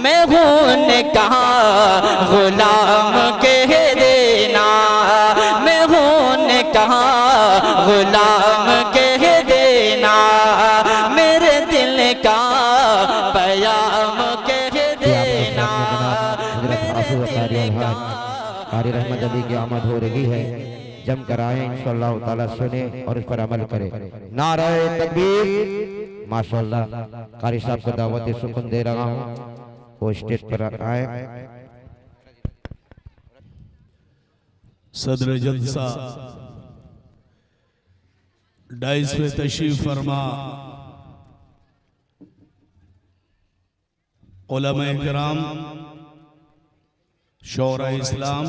मैं हूँ उनका गुलाम कह देना, मैं हूँ उनका गुलाम कह देना, मेरे दिल का प्याम कह देना, मेरे दिल का। कारी रहमत अली की आमद हो रही है, जम कर आए इंशाअल्लाह ताला, सुने और इस पर अमल करें। नारे तकबीर। माशाअल्लाह कारी साहब को दावत सुकून दे रहा हूँ, वो स्टेज पर आए। सदर जलसा डाइस पे तशरीफ फरमा, उलमा किराम, शौरा इस्लाम,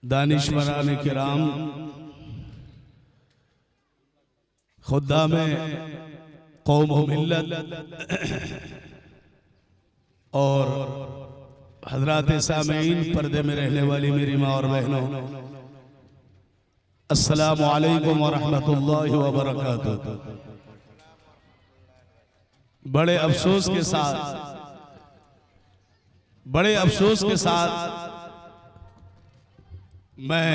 दानिशवरान किराम, खुदा में कौम व मिल्लत और हजरात सामीन, पर्दे में रहने वाली मेरी माँ और बहनों, अस्सलामु अलैकुम व रहमतुल्लाहि व बरकातुहू। बड़े अफसोस के साथ मैं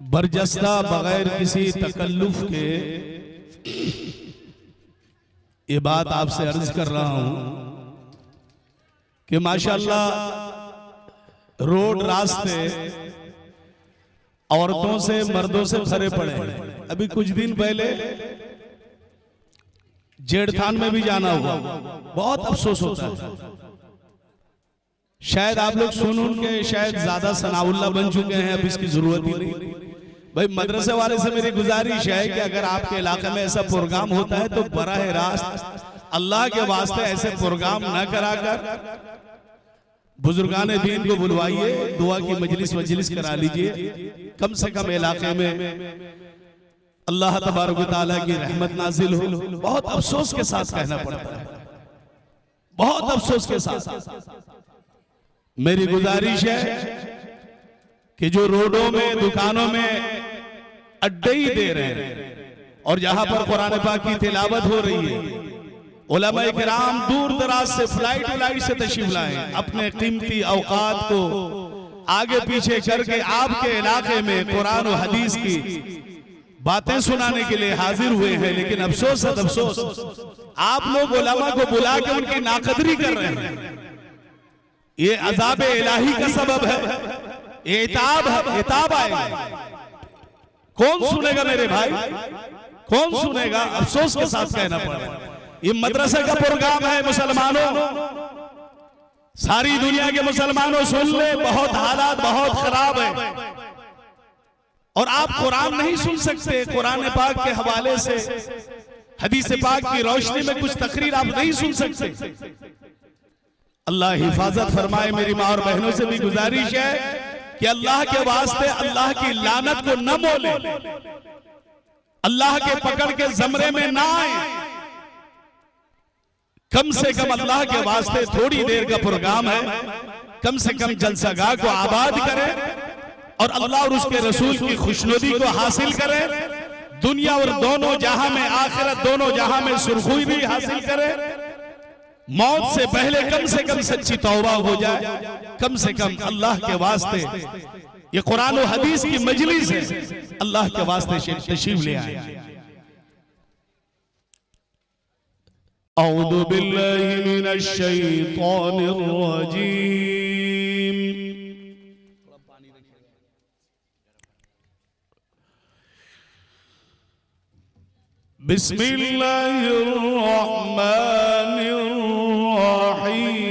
बरजस्ता बगैर किसी तकल्लुफ के ये बात आपसे अर्ज कर रहा हूं कि माशाअल्लाह रोड रास्ते औरतों से मर्दों से भरे पड़े हैं। अभी कुछ दिन पहले जेड़थान में भी जाना हुआ, बहुत अफसोस होता है। शायद आप लोग सुन के शायद ज्यादा सनाउल्ला बन चुके हैं, अब इसकी जरूरत ही नहीं। भाई मदरसे वाले से मेरी गुजारिश है कि अगर आपके इलाके में ऐसा प्रोग्राम होता है तो बराह रास्त अल्लाह के वास्ते ऐसे प्रोग्राम न कराकर बुजुर्गान दीन को बुलवाइए, दुआ की मजलिस करा लीजिए। कम से कम इलाके में अल्लाह तबारक व तआला की रहमत नाजिल हो। बहुत अफसोस के साथ कहना पड़ता है, बहुत अफसोस के साथ मेरी गुजारिश है कि जो रोडों में दुकानों में अड्डे ही दे रहे हैं और जहां पर कुरान पाक की तिलावत हो रही है, उलमा किराम दूर दराज से फ्लाइट से तशरीफ लाए, अपने कीमती औकात को आगे पीछे करके आपके इलाके में कुरान और हदीस की बातें सुनाने के लिए हाजिर हुए हैं। लेकिन अफसोस है, अफसोस आप लोग उलमा को बुला के उनकी नाकदरी कर रहे हैं। ये अजाब इलाही का सबब है, ये इताब आएगा। कौन सुनेगा मेरे भाई, कौन सुनेगा? अफसोस के साथ कहना पड़ रहा है। ये मदरसे का प्रोग्राम है मुसलमानों, सारी दुनिया के मुसलमानों सुन ले, बहुत हालात बहुत खराब है और आप कुरान नहीं सुन सकते। कुरान पाक के हवाले से हदीस पाक की रोशनी में कुछ तकरीर आप नहीं सुन सकते। अल्लाह हिफाजत फरमाए। मेरी माँ और बहनों से भी गुजारिश है कि अल्लाह के वास्ते अल्लाह की लानत को न मोले, अल्लाह के पकड़ के जमरे में ना आए। कम से कम अल्लाह के वास्ते थोड़ी देर का प्रोग्राम है, कम से कम जलसागाह को आबाद करें और अल्लाह और उसके रसूल की खुशनुदी को हासिल करें। दुनिया और दोनों जहां में, आखिरत दोनों जहां में सुरखुई भी हासिल करें। मौत से पहले कम से कम सच्ची तौबा हो जाए। कम से कम अल्लाह के वास्ते ये कुरान और हदीस की मजलिस है, अल्लाह के वास्ते तशरीफ ले आए। औज़ु बिल्लाहि मिनश शैतानिर रजीम। बिस्मिल्लाहिर रहमानिर रहीम।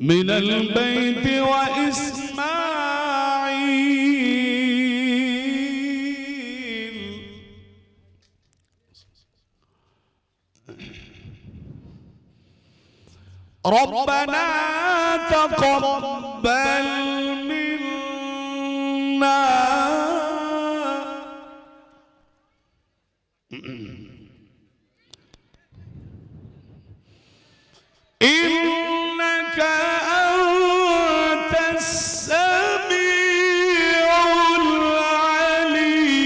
मिनल बैत व इस्माईल रब्बना तक़ब्बल मिन्ना इन्नका अंतस समीउल अलीम।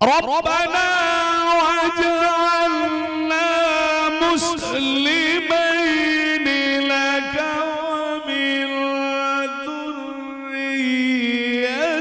रब्बना वजअलना मुस्लिमैन लक वमिन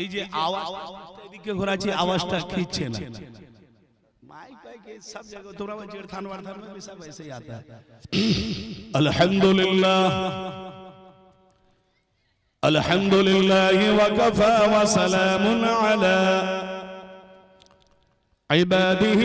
এই যে আওয়াজ এদিকে ঘোরাচ্ছি আওয়াজটা খিচ্ছে না माइक के सब जगह थोड़ा बजेड़ थान वार में भी सब ऐसे ही आता है अल्हम्दुलिल्लाह वकफा वसलाम अला इबादिहि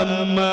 अम्मा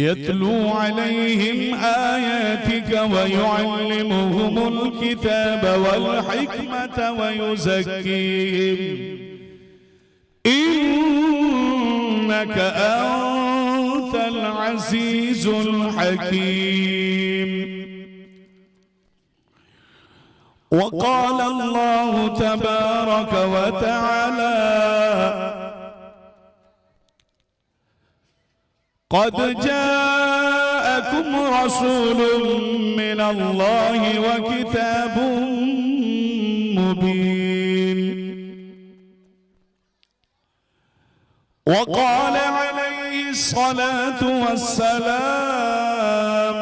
यतलू अलैहिम आयातिक व युअल्लिमुहुमुल किताब वल हिकमत व युज़क्कीहिम इन्नका अंतल अज़ीज़ुल हकीम। वक़ाल अल्लाहु तबारक व तआला क़द जाअकुम रसूलुम मिनल्लाहि व किताबुम मुबीन। वक़ाल अलैहि स्सलातु वस्सलाम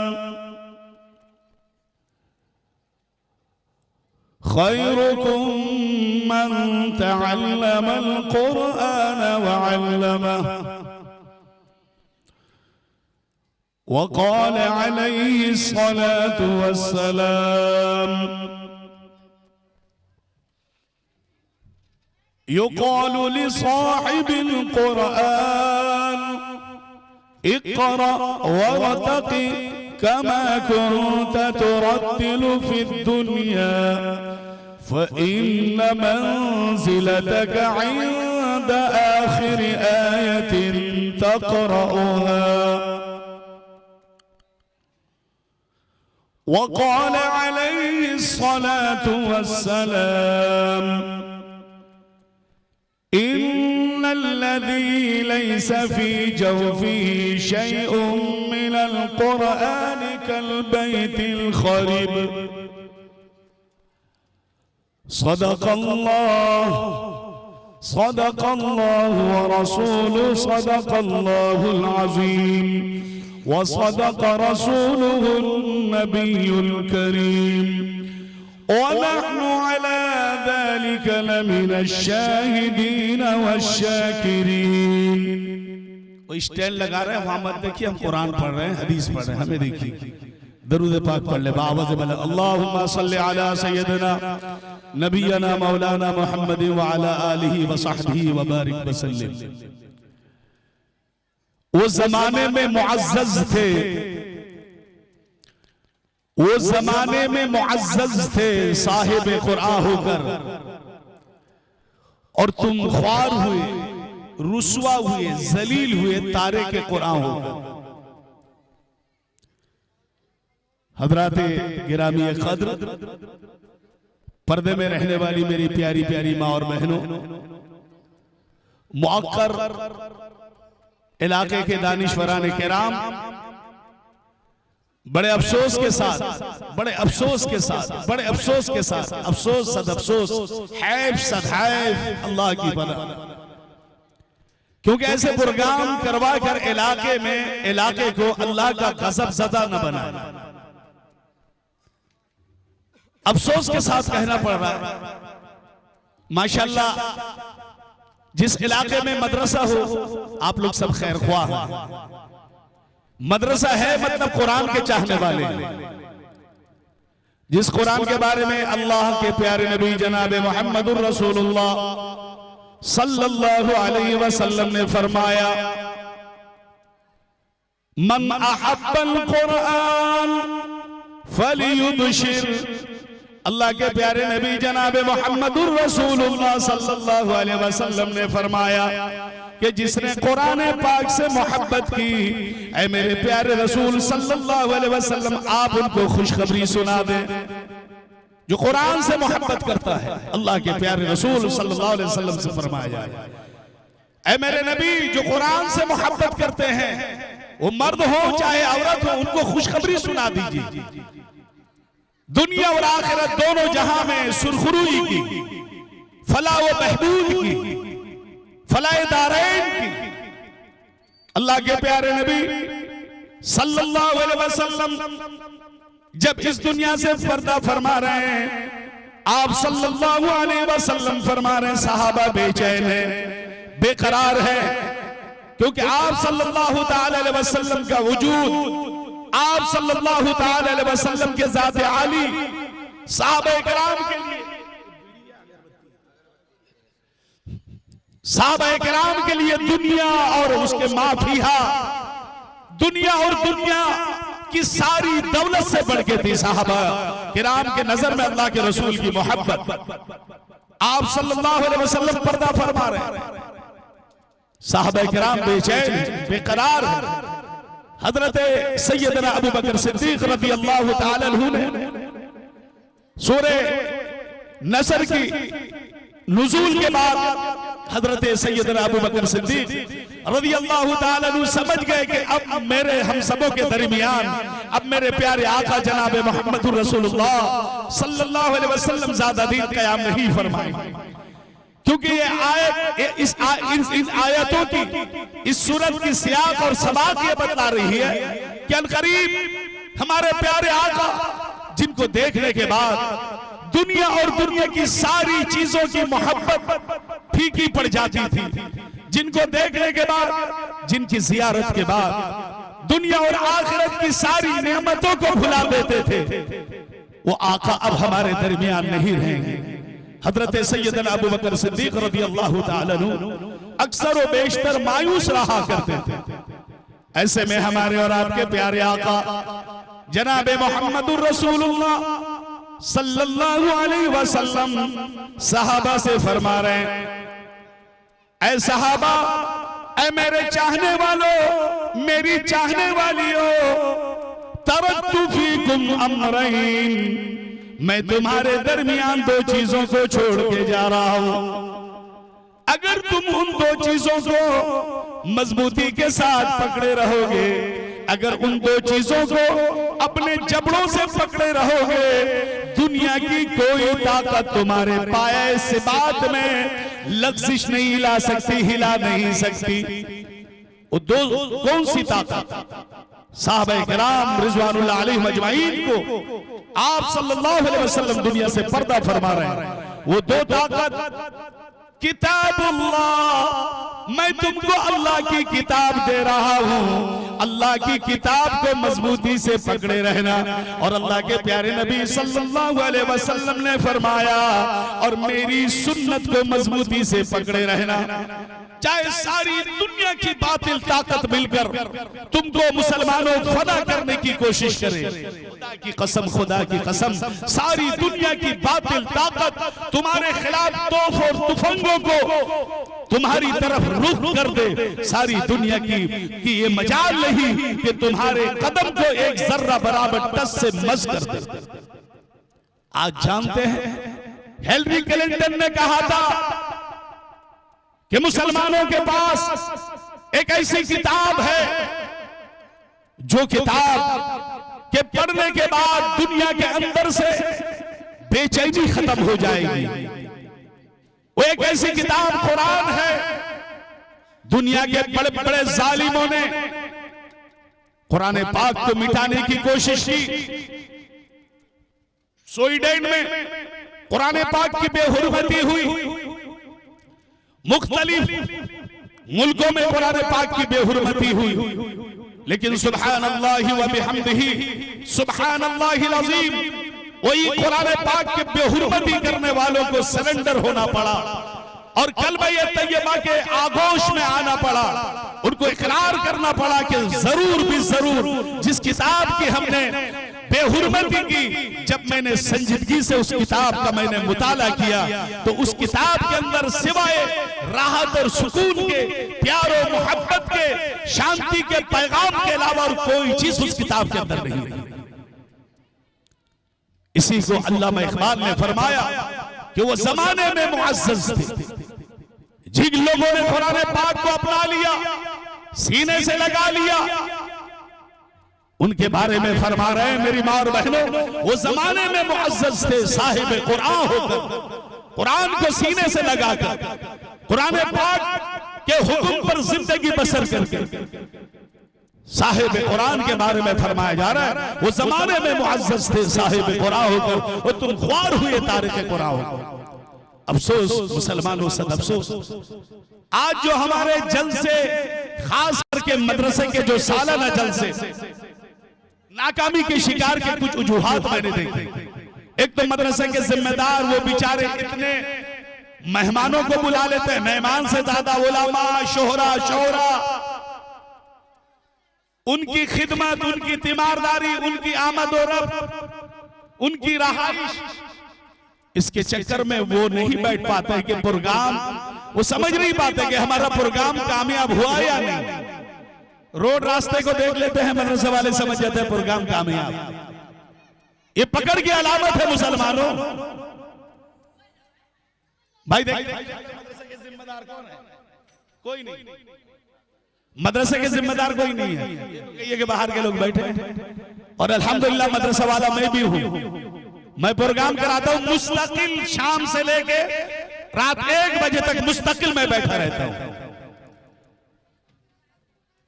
खैरुकुम मन तअल्लमल क़ुरआन व अल्लमह। वक़ाल अलैहि स्सलातु वस्सलाम युक़ालु लिसाहिबिल क़ुरआन इक़रा वरतक़ि कमा कुन्त तुरत्तिलु फ़िद दुनिया फ़इन्न मंज़िलतक इंद आखिर आयतिन तक़रअुहा। वक़ाल अलैहि स्सलातु वस्सलाम इन्नल्लज़ी लैसा फ़ी जौफ़िही शैउन मिनल क़ुरआन कल बैतिल ख़रीब। सदक़ल्लाहु व रसूलुहु सदक़ल्लाहुल अज़ीम व सदक़ रसूलुहुन नबियुल करीम व नहनु अला ज़ालिका लमिनश शाहिदीन वश्शाकिरीन। वो स्टैंड लगा रहे हैं वहां मत देखिए, हम कुरान पढ़ रहे हैं, हदीस पढ़ रहे हैं, हमें देखिए। दरूद पाक पढ़ ले बावज़ बल अल्लाहुम्मा सल्लि अला सय्यदिना नबियना मौलाना मुहम्मद व अला आलिहि व सहबिहि व बारिक वसल्लम। वो जमाने में मुअज़्ज़ज़ थे, वो जमाने में मुअज़्ज़ज़ थे साहिब कुरान होकर, और तुम ख्वार हुए, रुसवा हुए, जलील हुए तारे के कुरान होकर। हज़रात गिरामी क़द्र, पर्दे में रहने वाली मेरी प्यारी प्यारी माँ और बहनों, मुअक्कर इलाके के दानिशवरान किराम, बड़े अफसोस के साथ, बड़े अफसोस के साथ, बड़े अफसोस के साथ, अफसोस सद अफसोस, हैफ सद हैफ, अल्लाह की बना, क्योंकि ऐसे प्रोग्राम करवा कर इलाके में इलाके को अल्लाह का गज़ब ज़दा न बनाए। अफसोस के साथ कहना पड़ रहा है, माशाअल्लाह जिस इलाके में मदरसा हो, आप लोग सब खैर ख्वाह हैं। मदरसा है मतलब कुरान के चाहने वाले, जिस कुरान के बारे में अल्लाह के प्यारे नबी जनाब मुहम्मदुर रसूलुल्लाह सल्लल्लाहु अलैहि वसल्लम ने फरमाया, मन अहब्बल कुरान फलियुबशिर। अल्लाह के प्यारे नबी जनाब मुहम्मदुर रसूलुल्लाह सल्लल्लाहु अलैहि वसल्लम ने फरमाया कि जिसने कुरान पाक से मोहब्बत की, ऐ मेरे प्यारे रसूल सल्लल्लाहु अलैहि वसल्लम आप उनको खुशखबरी सुना दें। जो कुरान से मोहब्बत करता है, अल्लाह के प्यारे रसूल सल्लल्लाहु अलैहि वसल्लम से फरमाया, ऐ मेरे नबी जो कुरान से मोहब्बत करते हैं, वो मर्द हो चाहे औरत हो, उनको खुशखबरी सुना दीजिए। दुनिया और आखिरत दोनों जहां में सुरखरुई की, फलाह व बहबूद की, फलाह दारैन की। अल्लाह के प्यारे नबी सल्लल्लाहु अलैहि वसल्लम जब इस दुनिया से पर्दा फरमा रहे हैं, आप सल्लल्लाहु अलैहि वसल्लम फरमा रहे हैं सहाबा बेचैन है, बेकरार है, क्योंकि आप सल्लल्लाहु ताला अलैहि वसल्लम का वजूद, आप सल्लल्लाहु ताला अलैहि वसल्लम के ज़ात आली सहाबा किराम के लिए, सहाबा किराम के लिए दुनिया और उसके माफिया दुनिया और दुनिया की सारी दौलत से बढ़ के थी साहबा किराम के नजर में अल्लाह के रसूल की मोहब्बत। आप सल्लल्लाहु अलैहि वसल्लम पर्दा फरमा रहे, साहबा किराम बेचैन बेकरार हैं। हजरत सैयदना अबू बकर सिद्दीक रज़ी अल्लाह तआला अन्हु ने सूरे नसर की नुज़ूल के बाद हजरत सैयदना अबू बकर सिद्दीक रज़ी अल्लाह तआला अन्हु समझ गए कि अब मेरे हम सबों के दरमियान अब मेरे प्यारे आका जनाब मोहम्मद रसूलुल्लाह सल्लल्लाहु अलैहि वसल्लम ज़्यादा दिन क़याम नहीं फरमाएंगे, क्योंकि ये आयत इन आयतों की इस सूरत की सियाक और सबाक ये बतला रही है कि अनकरीब हमारे प्यारे आका जिनको देखने के बाद दुनिया और दुनिया की सारी चीजों की मोहब्बत फीकी पड़ जाती थी, जिनको देखने के बाद जिनकी जियारत के बाद दुनिया और आखिरत की सारी नेमतों को भुला देते थे, वो आका अब हमारे दरमियान नहीं रहेंगे। हजरत सैयदना अबू बकर सिद्दीक रज़ी अल्लाह तआला अन्हु अक्सर व बेशतर मायूस रहा करते थे। ऐसे में हमारे और आपके प्यारे आका जनाब मोहम्मदुर रसूलुल्लाह सल्लल्लाहु अलैहि वसल्लम सहाबा से फरमा रहे हैं, ऐ सहाबा, ऐ मेरे चाहने वालों, मेरी चाहने वालियों, तरक्तु फीकुम अमरैन, मैं तुम्हारे दरमियान दो चीजों को छोड़ के जा रहा हूं। अगर तुम उन दो चीजों को मजबूती के साथ पकड़े रहोगे, अगर उन दो चीजों को अपने जबड़ों से पकड़े रहोगे, दुनिया की कोई ताकत तुम्हारे पाए से बात में लग़्ज़िश नहीं हिला सकती, हिला नहीं सकती। वो दो कौन सी ताकत? साहबे किराम रिज़वानुल्लाह अलैहिम अजमाइन को आप सल्लल्लाहु अलैहि वसल्लम दुनिया से पर्दा फरमा रहे हैं। वो दो ताकत, किताबुल्लाह, मैं तुमको अल्लाह की किताब दे रहा हूं, अल्लाह की किताब को मजबूती से पकड़े रहना। और अल्लाह के प्यारे नबी सल्लल्लाहु अलैहि वसल्लम ने फरमाया, और मेरी सुन्नत को मजबूती से पकड़े रहना। चाहे सारी दुनिया की बातिल ताकत मिलकर तुमको मुसलमानों फना करने की कोशिश करे, खुदा की कसम, खुदा की कसम, सारी दुनिया की बातिल ताकत तुम्हारे खिलाफ तोप और तुफंगों को तुम्हारी तरफ रुख कर दे, सारी दुनिया की ये मजाल नहीं कि तुम्हारे कदम को एक जर्रा बराबर टस से मस कर दे। आज जानते हैं हिलरी क्लिंटन ने कहा था कि मुसलमानों के पास एक ऐसी किताब है जो किताब के पढ़ने के बाद दुनिया के अंदर से बेचैनी खत्म हो जाएगी। वो एक ऐसी किताब कुरान है। दुनिया के बड़े बड़े जालिमों ने कुरान पाक को मिटाने की कोशिश की। स्वीडन में कुरान पाक की बेहुरमती हुई, मुख्तलिफ मुल्कों में कुरान पाक की बेहुरमती हुई, लेकिन सुब्हानल्लाहि व बिहम्दिही सुब्हानल्लाहिल अज़ीम, वही कुरान पाक के बेहुरमती करने वालों को सरेंडर होना पड़ा और कलमा तैयबा के आगोश में आना पड़ा। उनको इकरार करना पड़ा कि जरूर भी जरूर जिस किताब की हमने बेहुरमती की, जब मैंने संजीदगी से उस किताब का मैंने मुताला किया तो उस किताब के अंदर सिवाय राहत और सुकून के, प्यार और मोहब्बत के, शांति के पैगाम के अलावा और कोई चीज उस किताब के अंदर नहीं थी। इसी को अल्लामा इकबाल ने फरमाया कि वो जमाने में मुअज़्ज़ज़ थे। जिन लोगों ने कुरान पाक को अपना लिया, सीने से लगा लिया, उनके बारे में फरमा रहे हैं मेरी माँ और बहनों, वो जमाने में मुअज़्ज़ज़ थे, साहिब कुरान होकर, कुरान को सीने से लगाकर, कुरान पाक के हुक्म पर जिंदगी बसर करके साहिब कुरान के बारे में फरमाया जा रहा है। वो जमाने में मुअज़्ज़ज़ थे, साहिब कुरान होकर, वो तुम ख्वार हुए तारिक कुरान होकर। अफसोस मुसलमानों, सद अफसोस, आज जो हमारे जलसे, खास करके मदरसे के जो सालाना जलसे, नाकामी के शिकार के कुछ वजूहात मैंने देखे। एक तो मदरसे के जिम्मेदार वो बेचारे इतने मेहमानों को बुला लेते हैं, मेहमान से ज्यादा उलमा, शोहरा, उनकी खिदमत, उनकी तीमारदारी, उनकी आमद और रफ्त, उनकी रहाइश, इसके चक्कर में वो नहीं बैठ पाते कि प्रोग्राम, वो समझ नहीं पाते कि हमारा प्रोग्राम कामयाब हुआ या नहीं। रोड रास्ते को देख लेते हैं मदरसे वाले, समझ जाते हैं प्रोग्राम कामयाब। ये पकड़ की अलामत है मुसलमानों। भाई देखिए मदरसे के जिम्मेदार कौन है? कोई नहीं, मदरसे के जिम्मेदार कोई नहीं है। ये कि बाहर के लोग बैठे हैं और अल्हम्दुलिल्लाह मदरसा वाला मैं भी हूं। मैं प्रोग्राम कराता हूं मुस्तकिल, शाम से लेके रात 1 बजे तक मुस्तकिल मैं बैठा रहता हूं।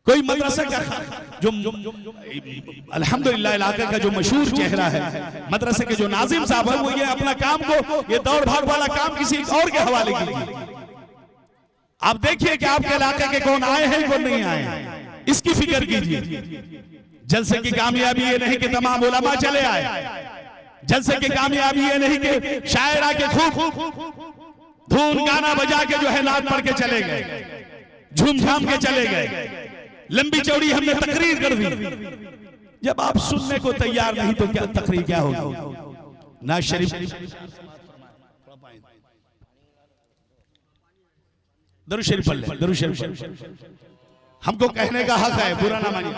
कोई मदरसा का जो अल्हम्दुलिल्लाह इलाके का जो मशहूर चेहरा है, मदरसे के जो नाजिम साहब है, वो ये अपना काम को, ये दौड़ भाग वाला काम किसी और के हवाले कीजिए। आप देखिए कि आपके इलाके के कौन आए हैं, कौन नहीं आए हैं, इसकी फिक्र कीजिए। जलसे की कामयाबी ये नहीं कि तमाम उलमा चले आए, जलसे की कामयाबी ये नहीं कि शायर आके खूब धून गाना बजा के जो है नाद पढ़ के चले गए, झूम झाम के चले गए, लंबी चौड़ी हमने तकरीर कर दी। जब आप सुनने को तैयार नहीं तो क्या तकरीर क्या होगी? ना शरीफ दरूद शरीफ पढ़ ले, दरूद शरीफ हमको कहने का हक है, बुरा ना मानिए।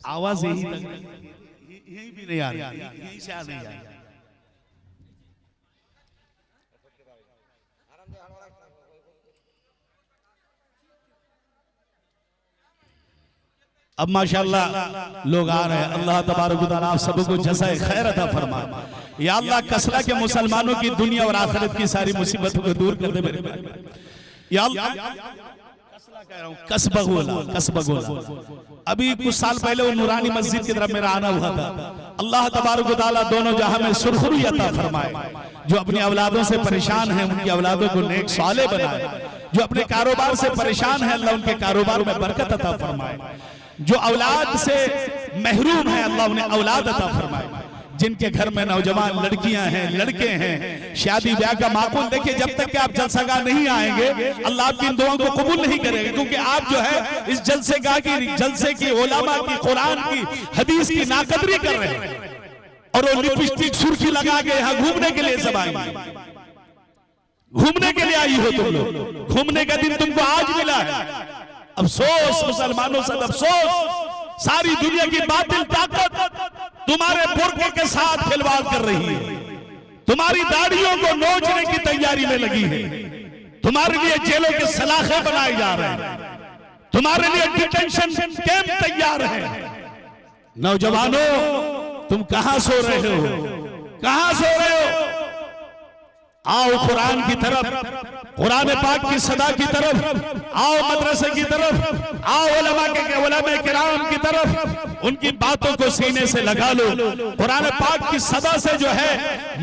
आवाज यही भी नहीं आ रही, यही से आ रही है। अब माशाअल्लाह लोग आ रहे हैं। अल्लाह तबारक व तआला आप सबको जज़ाए खैर अता फरमाए। या अल्लाह कसला के मुसलमानों की दुनिया और आखिरत की सारी मुसीबतों को दूर कर दे मेरे भाई। या अल्लाह कसबगोला अभी कुछ साल पहले वो नूरानी मस्जिद की तरफ मेरा आना हुआ था। अल्लाह तबारक व तआला दोनों जहां में सुरखुरी अता फरमाए। जो अपनी औलादों से परेशान हैं उनकी औलादों को नेक साले बनाए। जो अपने कारोबार से परेशान हैं अल्लाह उनके कारोबार में बरकत अता फरमाए। जो औलाद से महरूम है अल्लाह उन्हें औलाद अता फरमाए। जिनके घर में नौजवान लड़कियां हैं, लड़के हैं, शादी ब्याह का माकूल देखिए, जब तक कि आप जलसागाह नहीं आएंगे अल्लाह आपकी इन दुआओं को कबूल नहीं करेगा। क्योंकि आप जो है इस जलसेगाह की, जलसे की, उलमा की, कुरान की, हदीस की नाकदरी कर रहे हैं। और वो लिपस्टिक सुर्खी लगा के यहाँ घूमने के लिए सब आएंगे। घूमने के लिए आई हो तुम लोग, घूमने का दिन तुमको आज मिला है। अफसोस मुसलमानों से, अफसोस सारी दुनिया की बातिल ताकत तुम्हारे बुर्के के साथ खिलवाड़ कर रही है। तुम्हारी दाढ़ियों को नोचने की तैयारी में लगी है। तुम्हारे लिए जेलों के सलाखे बनाए जा रहे हैं। तुम्हारे लिए डिटेंशन कैंप तैयार है। नौजवानों तुम कहां सो रहे हो? कहां सो रहे हो? आओ कुरान की तरफ, कुरान पाक की सदा की तरफ आओ, मदरसे की तरफ आओ, उलमा किराम की तरफ उनकी बातों को सीने से लगा लो। कुरान पाक की सदा से जो है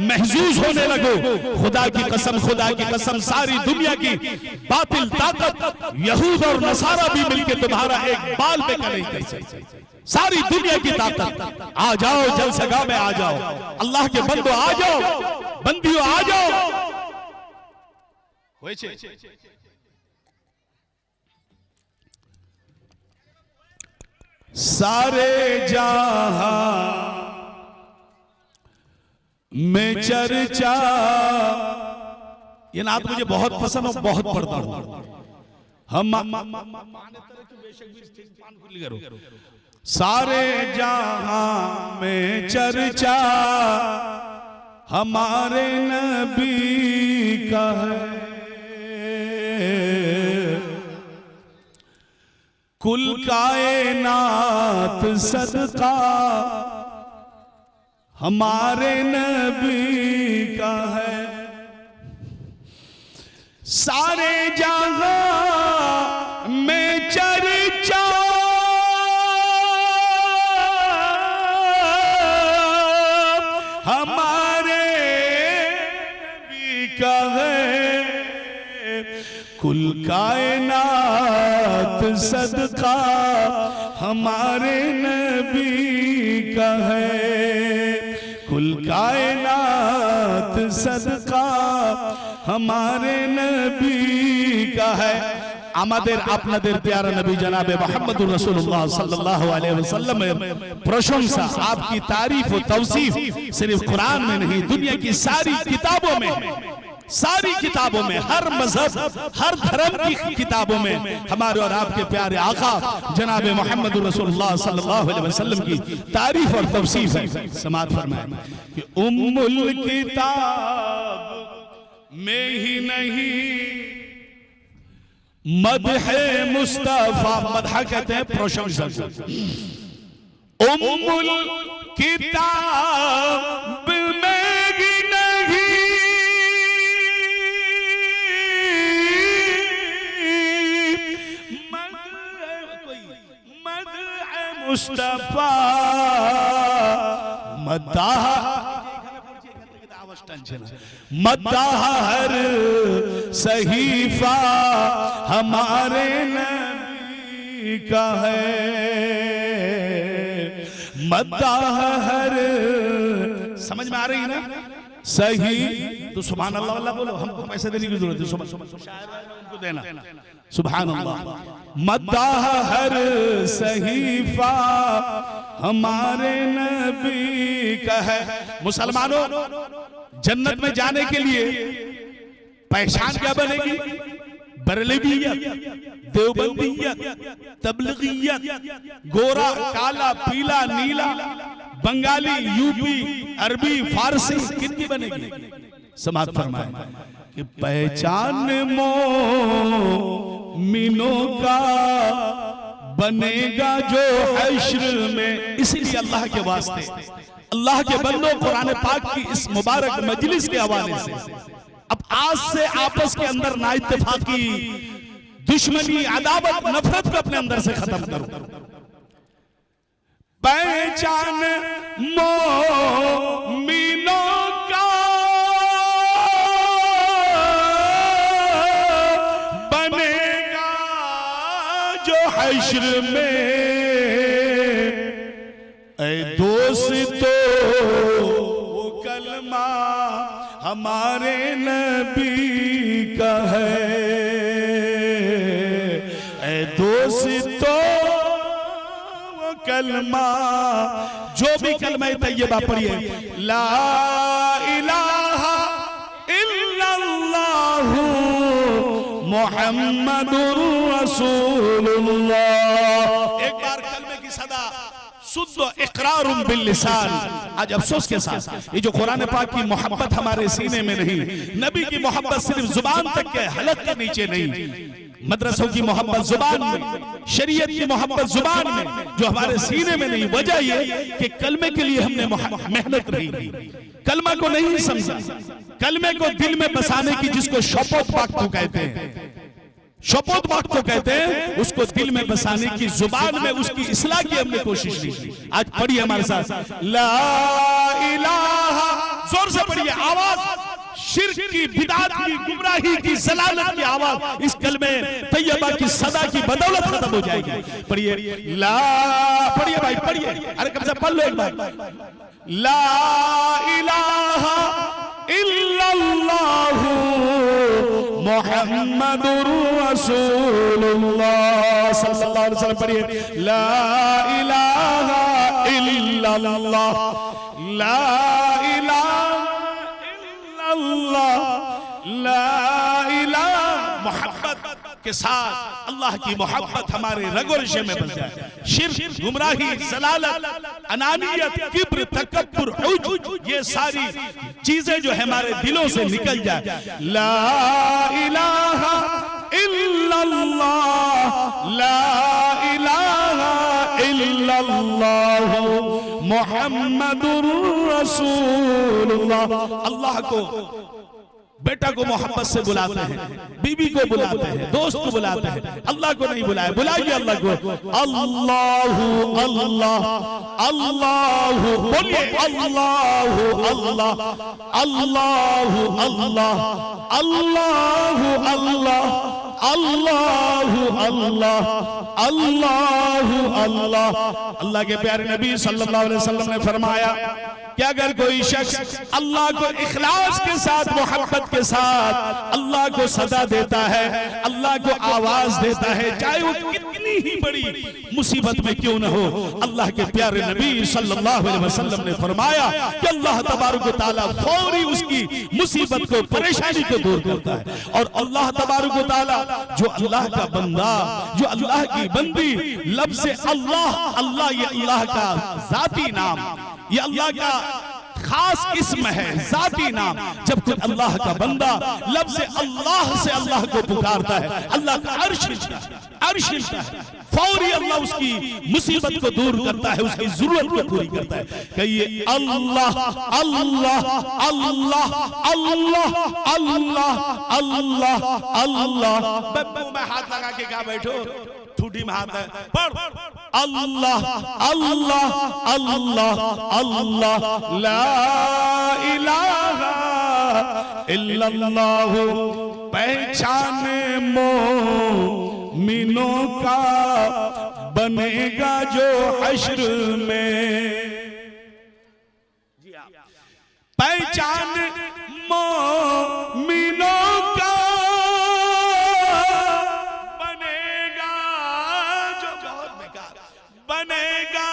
महसूस होने लगो। खुदा की कसम, खुदा की कसम, सारी दुनिया की बातिल ताकत यहूद और नसारा भी मिलकर तुम्हारा एक बाल पे नहीं कर सकते। सारी दुनिया की ताकत आ जाओ, जलसगाह में आ जाओ। अल्लाह के बंदो आ जाओ, बंदियों आ जाओ। सारे जहां में चर्चा, ये नात मुझे बहुत पसंद और बहुत पढ़ता हूं। हम सारे जहां में चर्चा हमारे नबी का है। कुल कायनात सदका हमारे नबी का है। सारे जहां में चर्चा हमारे नबी का है। कुल कायनात सदका हमारे नबी का है, कुल कायनात सदका हमारे नबी का है। আমাদের আপনাদের प्यारा नबी जनाब मोहम्मदुर रसूलुल्लाह सल्लल्लाहु अलैहि वसल्लम प्रशंसा, आपकी तारीफ और तौसीफ सिर्फ कुरान में नहीं, दुनिया की सारी किताबों में, सारी किताबों में, हर मजहब हर धर्म की किताबों में हमारे और आपके प्यारे आका जनाब मोहम्मदुर रसूलुल्लाह सल्लल्लाहु अलैहि वसल्लम की तारीफ और तौसीफ है। समाअत फरमाएं कि उम्मुल किताब में ही नहीं मदह मुस्तफा, मदह कहते हैं प्रशंसा को, उम्मुल किताब में ही नहीं मदह मुस्तफा मदाह मदाह हर सहीफा हमारे नबी का है, मदाह हर, समझ में आ रही है ना? सही तो सुभान अल्लाह अल्लाह बोलो, हमको पैसे देने की जरूरत है, उनको देना सुभान अल्लाह। मदाह हर सहीफा हमारे नबी का है। मुसलमानों, जन्नत में जाने के लिए पहचान क्या बनेगी? बरेलवियत, देवबंदियत, तबलीगियत, गोरा काला पीला नीला, बंगाली, यूपी, अरबी, फारसी, किनकी बनेगी? समाअत फरमाएं कि पहचान मोमिनों का बनेगा जो हश्र में। इसीलिए अल्लाह के वास्ते, अल्लाह के बंदों, कुरान पाक की इस मुबारक मजलिस के हवाले से अब आज से आपस के अंदर ना इत्तेफाकी, दुश्मनी, अदावत, नफरत को अपने अंदर से खत्म करो। पहचान मोमिनों का बनेगा जो हश्र में, ऐ दोस्तों वो कलमा हमारे नबी का है, ऐ दोस्तों वो कलमा, जो भी कलमा तैयबा पढ़िए, ला इलाहा इल्लल्लाहु मुहम्मदुर रसूलुल्लाह। एक बार कलमे की सदा शुद्ध इकरारुम बिल लिसान। आज अफसोस के साथ ये जो कुरान पाक की मोहब्बत हमारे सीने में नहीं, नबी की मोहब्बत सिर्फ जुबान तक के हलक के नीचे नहीं, मदरसों की मोहब्बत जुबान में, शरीयत की मोहब्बत जुबान में, जो हमारे सीने में नहीं। वजह ये कि कलमे के लिए हमने मेहनत नहीं की, कलमा को नहीं समझा, कलमे को दिल में बसाने की, जिसको शपथ वाक्त कहते हैं, शपथ वाक्त को कहते हैं, उसको दिल में बसाने की, जुबान में उसकी इस्लाह की हमने कोशिश नहीं की। आज पढ़िए हमारे साथ, ला इलाहा, जोर से पढ़िए, आवाज, शिर्क की, बिदात की, गुमराही की, जलालत की आवाज इस कलमे तैयबा की सदा की बदौलत खत्म हो जाएगी। पढ़िए ला, पढ़िए भाई पढ़िए, अरे कब से पढ़ लो एक बार, ला इलाहा इल्लल्लाहु मुहम्मदुर रसूलुल्लाह सल्लल्लाहु अलैहि वसल्लम। पढ़िए ला इलाहा इल्लल्लाह, ला इलाहा इल्लल्लाह, ला इलाहा। मोहब्बत के साथ अल्लाह की मोहब्बत हमारे रगो रिशे में बन जाए। शिर्क, गुमराही, जलालत, अनानियत, किब्र, तकब्बुर, उज्ब, ये सारी चीजें जो है हमारे दिलों से निकल जाए। ला इलाहा इल्लल्लाह, ला इलाहा इल्लल्लाह मुहम्मदुर रसूलुल्लाह। अल्लाह को बेटा को मोहब्बत से बुलाते हैं, बीबी को बुलाते हैं, दोस्त को बुलाते हैं, अल्लाह को नहीं बुलाए। बुलाइए अल्लाह को, अल्लाहु अल्लाह अल्लाहु, बोलिए अल्लाहु अल्लाह अल्लाहु अल्लाह अल्लाहु अल्लाह अल्लाह अल्लाह अल्लाह अल्लाह। अल्लाह के प्यारे नबी सल्लल्लाहु अलैहि वसल्लम ने फरमाया कि अगर कोई शख्स अल्लाह को इखलास के साथ, मोहब्बत के साथ अल्लाह को सदा देता है, अल्लाह को आवाज देता है, चाहे वो कितनी ही बड़ी मुसीबत में क्यों न हो, अल्लाह के प्यारे नबी सल्लल्लाहु अलैहि वसल्लम ने फरमाया कि अल्लाह तबारक व तआला फौरी उसकी मुसीबत को, परेशानी को दूर करता है। और अल्लाह तबारक व तआला, जो अल्लाह का बंदा, जो अल्लाह की बंदी, लफ्ज़ अल्लाह, अल्लाह ये अल्लाह का जाती नाम, ये अल्लाह का खास इस्म है, जाती नाम। जब कोई अल्लाह का बंदा लफ्ज़ अल्लाह से अल्लाह को पुकारता है, अल्लाह का अर्श हिलता है, अर्श हिलता है, फौरी अल्लाह उसकी मुसीबत को दूर करता है, उसकी जरूरत को पूरी करता है। कहिए अल्लाह अल्लाह अल्लाह अल्लाह अल्लाह अल्लाह अल्लाह। बब्बू में हाथ लगा के कहा बैठो, ठूठी में हाथ है, पढ़ अल्लाह अल्लाह अल्लाह अल्लाह, ला इलाहा इल्लल्लाह। पहचान मोमिनों का बनेगा जो हश्र में, पहचान मोमिनों का बनेगा जो, बहुत बेकार, बनेगा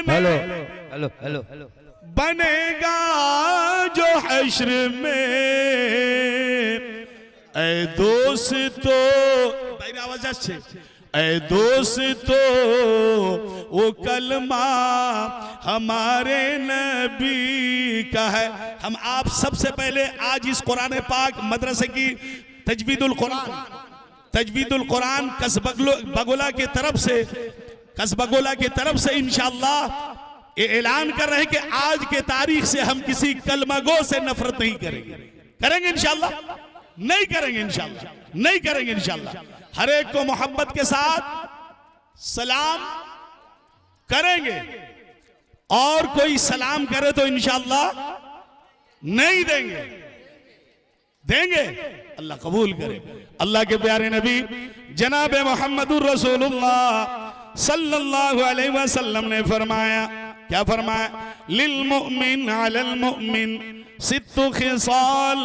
हेलो हेलो हेलो हेलो बनेगा जो हश्र में। ऐ दोस्तो, বাইরে आवाज আসছে, ऐ दोस्तो वो कलमा हमारे नबी का है। हम आप सबसे पहले आज इस कुरान पाक मदरसे की तजवीदुल कुरान कसबगोला की तरफ से इंशाअल्लाह ये ऐलान कर रहे हैं कि आज के तारीख से हम किसी कलमागो से नफरत नहीं करेंगे। करेंगे इंशाअल्लाह? नहीं करेंगे इंशाअल्लाह, नहीं करेंगे इंशाअल्लाह। हर एक को मोहब्बत के साथ सलाम करेंगे, और कोई सलाम करे तो इंशाअल्लाह नहीं देंगे, देंगे, अल्लाह कबूल करे। अल्लाह के प्यारे नबी जनाब मोहम्मदुर रसूलुल्लाह सल्लल्लाहु अलैहि वसल्लम ने फरमाया, क्या फरमाया? लिल मुमिन अलल मुमिन सित्तु खिसाल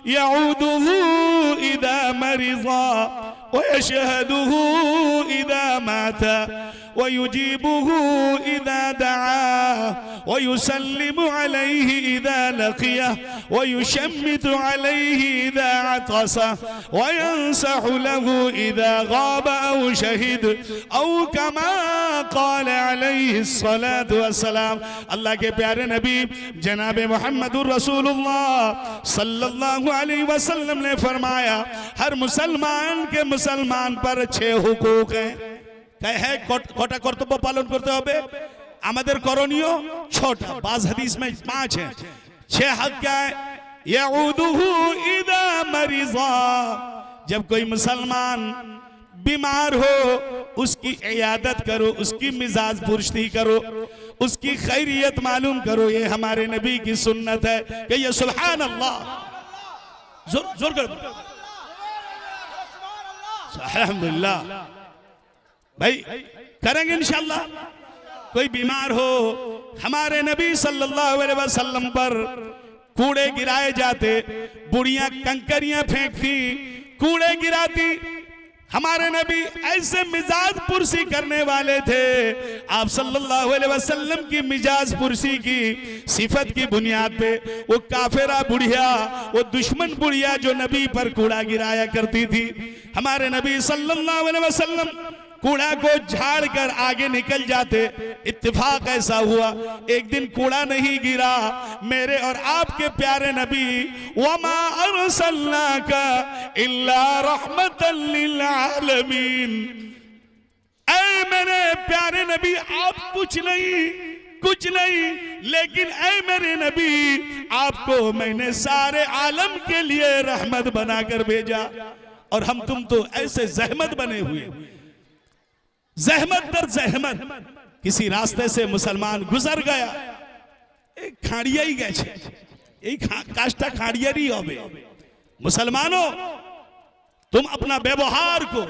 यऊदुहु इदा मरिज़ा व यशहदुहु इदा माता व युजीबुहु इदा दआ व युसल्लिमु अलैहि इदा लक़िया व युशम्मितु अलैहि इदा अतसा व यंसहु लहु इदा गाबा औ शहीद औ कमा क़ाल अलैहि सलातु वस्सलाम। अल्लाह के प्यारे नबी जनाब मुहम्मदुर रसूलुल्लाह सल्लल्लाहु अलैहि वसल्लम ने फरमाया, हर मुसलमान के मुसलमान पर 6 हुकूक हैं। है कोटा कर्तव्य पालन करते হবে, আমাদের করণীয় 6টা, बाज़ हदीस में 5 है। 6 हक क्या है? यऊदुहु इदा मरिज़ा, जब कोई मुसलमान बीमार हो उसकी इयादत करो, उसकी मिजाज पुरस्ती करो, उसकी खैरियत मालूम करो। ये हमारे नबी की सुन्नत है कि ये सुभान अल्लाह, जोर कर अल्हम्दुलिल्लाह भाई करेंगे इंशाअल्लाह। कोई बीमार हो, हमारे नबी सल्लल्लाहु अलैहि वसल्लम पर कूड़े गिराए जाते, बुढ़ियां कंकरियां फेंकती, कूड़े गिराती। हमारे नबी ऐसे मिजाज पुरसी करने वाले थे। आप सल्लल्लाहु अलैहि वसल्लम की मिजाज पुरसी की सिफत की बुनियाद पे वो काफिरा बुढ़िया, वो दुश्मन बुढ़िया जो नबी पर कूड़ा गिराया करती थी, हमारे नबी सल्लल्लाहु अलैहि वसल्लम कूड़ा को झाड़ कर आगे निकल जाते। इत्तेफाक ऐसा हुआ, एक दिन कूड़ा नहीं गिरा, मेरे और आपके प्यारे नबी वमा अरसलनाका इल्ला रहमतल लिल आलमीन, ऐ मेरे प्यारे नबी आप कुछ नहीं, लेकिन ऐ मेरे नबी आपको मैंने सारे आलम के लिए रहमत बनाकर भेजा। और हम तुम तो ऐसे जहमत बने हुए, जहमत दर जहमत। किसी रास्ते से मुसलमान गुजर गया, एक खाड़िया ही गए, এই কাজটা খাড়িয়ারই হবে। मुसलमानों, तुम अपना व्यवहार को,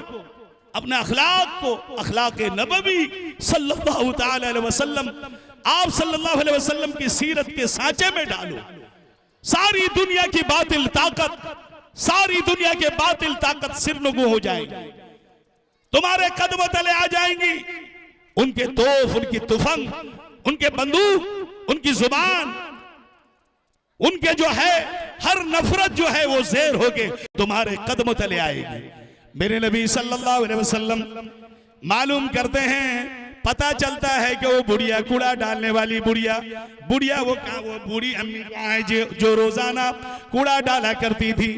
अपने अखलाक को अखलाक नबवी सल्लल्लाहु ताला अलैहि वसल्लम, आप सल्लल्लाहु अलैहि वसल्लम की सीरत के सांचे में डालो। सारी दुनिया की बातिल ताकत, सारी दुनिया के बातिल ताकत सिरनगू हो जाएगी, तुम्हारे कदम तले आ जाएंगी। उनके तोफ, उनकी तुफंग, उनके बंदूक, उनकी जुबान, उनके जो है हर नफरत जो है वो ज़ेर होके तुम्हारे कदमों तले आएगी। मेरे नबी सल्लल्लाहु अलैहि वसल्लम मालूम करते हैं, पता चलता है कि वो बुढ़िया, कूड़ा डालने वाली बुढ़िया, वो बूढ़ी अम्मी कहाँ है जो रोजाना कूड़ा डाला करती थी।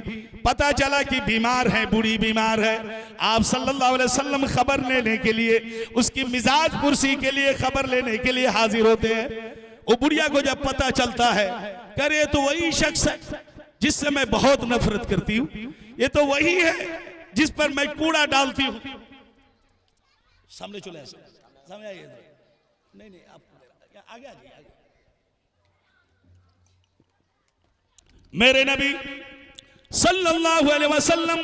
पता चला कि बीमार है, बूढ़ी बीमार है। आप सल्लल्लाहु अलैहि वसल्लम खबर लेने के लिए, उसकी मिजाज पुरसी के लिए खबर लेने के लिए हाजिर होते हैं। वो बुढ़िया को जब पता चलता है, करे तो वही शख्स है जिससे मैं बहुत नफरत करती हूँ, ये तो वही है जिस पर मैं कूड़ा डालती हूँ। सामने चले, सामने आइए। नहीं आप आगे आ जाइए। मेरे नबी सल्लल्लाहु अलैहि वसल्लम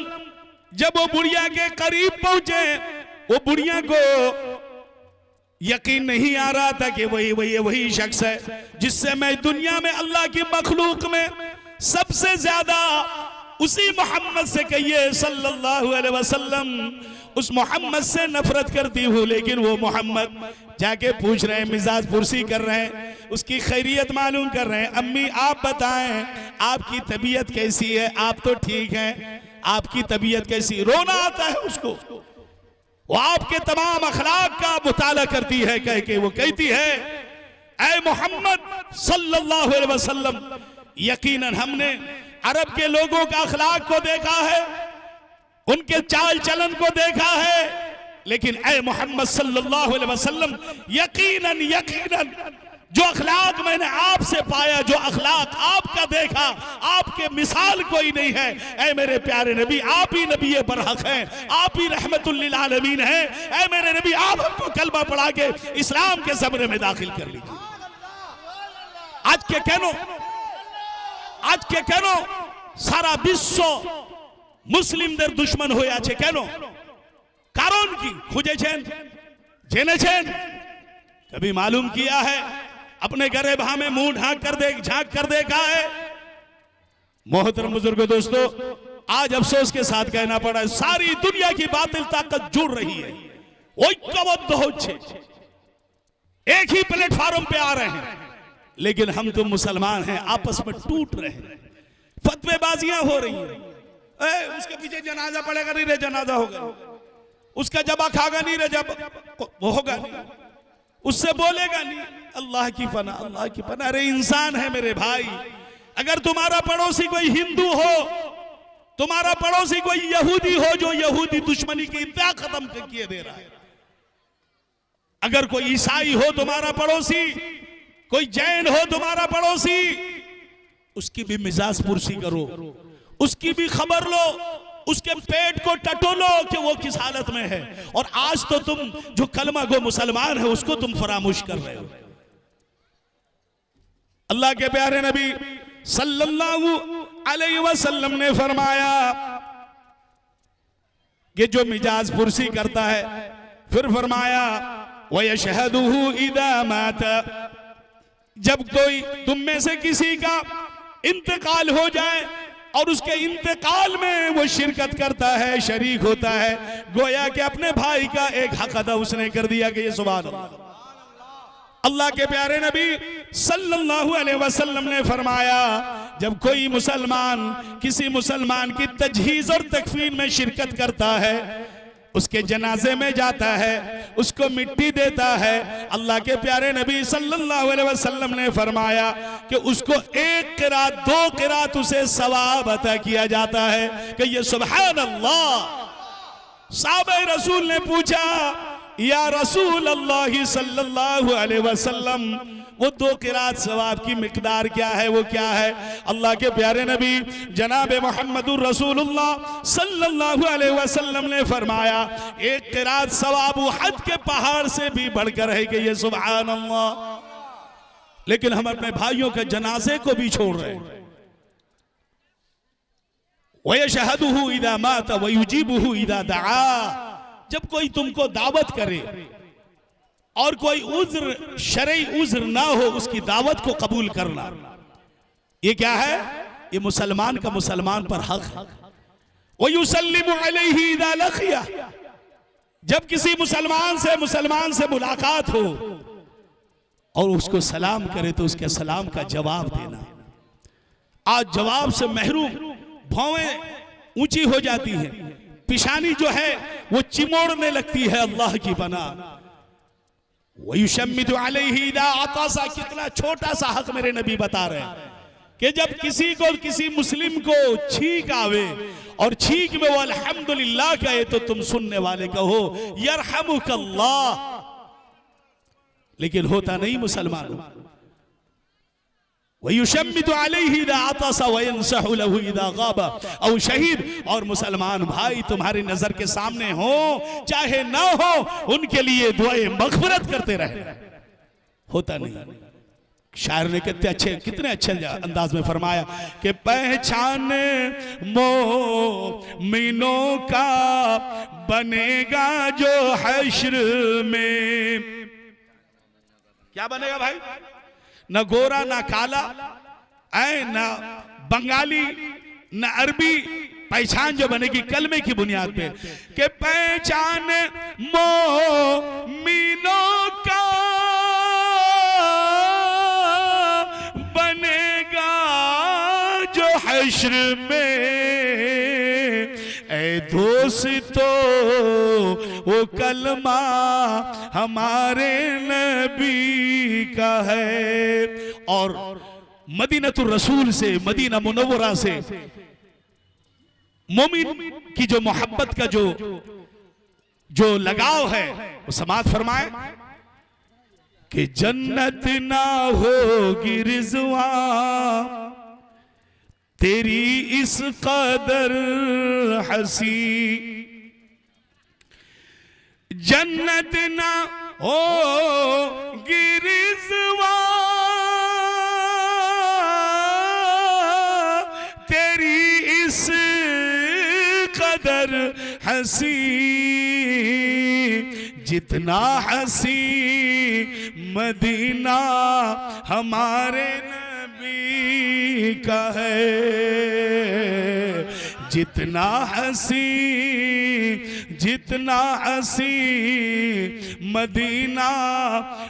जब वो बुढ़िया के करीब पहुंचे, वो बुढ़िया को यकीन नहीं आ रहा था कि वही शख्स है जिससे मैं दुनिया में, अल्लाह की मखलूक में सबसे ज्यादा उसी मोहम्मद से कहिए सल्लल्लाहु अलैहि वसल्लम, उस मोहम्मद से नफरत करती हूँ। लेकिन वो मोहम्मद जाके पूछ रहे हैं, मिजाज पुरसी कर रहे हैं, उसकी खैरियत मालूम कर रहे हैं। अम्मी आप बताएं, आपकी तबीयत कैसी है? आप तो ठीक हैं, आपकी तबीयत कैसी? रोना आता है उसको। वो आपके तमाम अखलाक का मुताला करती है, कह के वो कहती है, ऐ मोहम्मद सल्लल्लाहु अलैहि वसल्लम, यकीनन हमने अरब के लोगों का अखलाक को देखा है, उनके चाल चलन को देखा है, लेकिन ऐ मोहम्मद सल्लल्लाहु अलैहि वसल्लम, यकीनन जो अखलाक मैंने आपसे पाया, जो अखलाक आपका देखा, आपके मिसाल कोई नहीं है। ऐ मेरे प्यारे नबी, आप ही नबी बरहक हैं, आप ही रहमतुल लिल आलमीन हैं। ऐ मेरे नबी, आप हमको कलमा पढ़ा के इस्लाम के ज़मरे में दाखिल कर लीजिए। आज के केनो सारा विश्व मुस्लिमদের दुश्मन হয়ে আছে কেন? कारण की खुजेছেন, জেনেছেন, कभी मालूम किया है? अपने गरे भा में मुंह झांक कर देखा है? मोहतरम बुजुर्गो, दोस्तों, आज अफसोस के साथ कहना पड़ा है, सारी दुनिया की बातिल ताकत जुड़ रही है, ঐক্যবদ্ধ হচ্ছে, एक ही प्लेटफॉर्म पे आ रहे हैं, लेकिन हम तो मुसलमान हैं, आपस में टूट रहे हैं, फतवेबाजियां हो रही हैं। उसके पीछे जनाजा पड़ेगा नहीं रे, जनाजा होगा, उसका जबा खागा नहीं रे, जब वो होगा नहीं, उससे बोलेगा नहीं। अल्लाह की पना, अल्लाह की पना। अरे इंसान है मेरे भाई, अगर तुम्हारा पड़ोसी कोई हिंदू हो, तुम्हारा पड़ोसी कोई यहूदी हो जो यहूदी दुश्मनी की इंतहा खत्म किए दे रहा है, अगर कोई ईसाई हो तुम्हारा पड़ोसी, कोई जैन हो तुम्हारा पड़ोसी, उसकी भी मिजाज पुरसी करो, उसकी भी खबर लो, उसके पेट को टटोलो कि वो किस हालत में है। और आज तो तुम जो कलमा गो मुसलमान है उसको तुम फरामोश कर रहे हो। अल्लाह के प्यारे नबी सल्लल्लाहु अलैहि वसल्लम ने फरमाया कि जो मिजाज पुरसी करता है, फिर फरमाया वयशहदुहु इदा मात, जब कोई तुम में से किसी का इंतकाल हो जाए और उसके इंतकाल में वो शिरकत करता है, शरीक होता है, गोया कि अपने भाई का एक हक अदा उसने कर दिया। कि ये सुभान अल्लाह। अल्लाह के प्यारे नबी सल्लल्लाहु अलैहि वसल्लम ने फरमाया, जब कोई मुसलमान किसी मुसलमान की तजहीज और तकफीन में शिरकत करता है, उसके जनाजे में जाता है, उसको मिट्टी देता है, अल्लाह के प्यारे नबी सल्लल्लाहु अलैहि वसल्लम ने फरमाया कि उसको एक क़िरात, दो क़िरात उसे सवाब अता किया जाता है। कि ये सुभान अल्लाह। साहबे रसूल ने पूछा, या रसूल अल्लाह सल्लल्लाहु अलैहि वसल्लम, वो दो क़िरात सवाब की मिकदार क्या है, वो क्या है? अल्लाह के प्यारे नबी जनाब मोहम्मदुर रसूलुल्लाह सल्लल्लाहु अलैहि वसल्लम ने फरमाया, एक क़िरात सवाब उहद के पहाड़ से भी बढ़कर है। कि ये सुभान अल्लाह। लेकिन हम अपने भाइयों के जनाजे को भी छोड़ रहे हैं। वयशहदुहु इदा मात वयुजीबुहु इदा दआ। जब कोई तुमको दावत करे और कोई उज्र शरई उज्र ना हो, उसकी दावत को कबूल करना, ये क्या है? ये मुसलमान का मुसलमान पर हक है। वयुसल्लिमु अलैहि इदा लक़िया। जब किसी मुसलमान से मुलाकात हो और उसको सलाम करे तो उसके सलाम का जवाब देना। आज जवाब से महरूम, भौवें ऊंची हो जाती है, पिशानी जो है वो चिमोड़ने लगती है अल्लाह की बना। वयुशम्मितु अलैहि इदा अतासा। कितना छोटा सा हक मेरे नबी बता रहे हैं कि जब किसी मुस्लिम को छींक आवे और छींक में वो अल्हम्दुलिल्लाह कहे तो तुम सुनने वाले कहो यरहमुकल्लाह। लेकिन होता नहीं मुसलमानों। वयुशम्मितु अलैहि इदा अतासा वयंसहु लहु इदा गाबा औ शहीद। और मुसलमान भाई तुम्हारी नजर के सामने हो चाहे ना हो, उनके लिए दुआए मग़फ़िरत करते रहे। होता नहीं। शायर ने कितने अच्छे अंदाज में फरमाया कि पहचान मोमिनों का बनेगा जो हश्र में। क्या बनेगा भाई? न गोरा न काला, न बंगाली न अरबी। पहचान जो बनेगी कलमे की बुनियाद पे कि पहचान मोमिनों का बनेगा जो हश्र में। ऐ दोस्तों वो कलमा हमारे नबी का है। और मदीनतुर रसूल से, मदीना मुनव्वरा से मोमिन की जो मोहब्बत का जो लगाव है वो समात फरमाए कि जन्नत ना होगी रिज़वा तेरी इस कदर हसी। जन्नत ना होगी रिज़वा तेरी इस कदर हसी। जितना हसी मदीना हमारे नबी का है। जितना हसी मदीना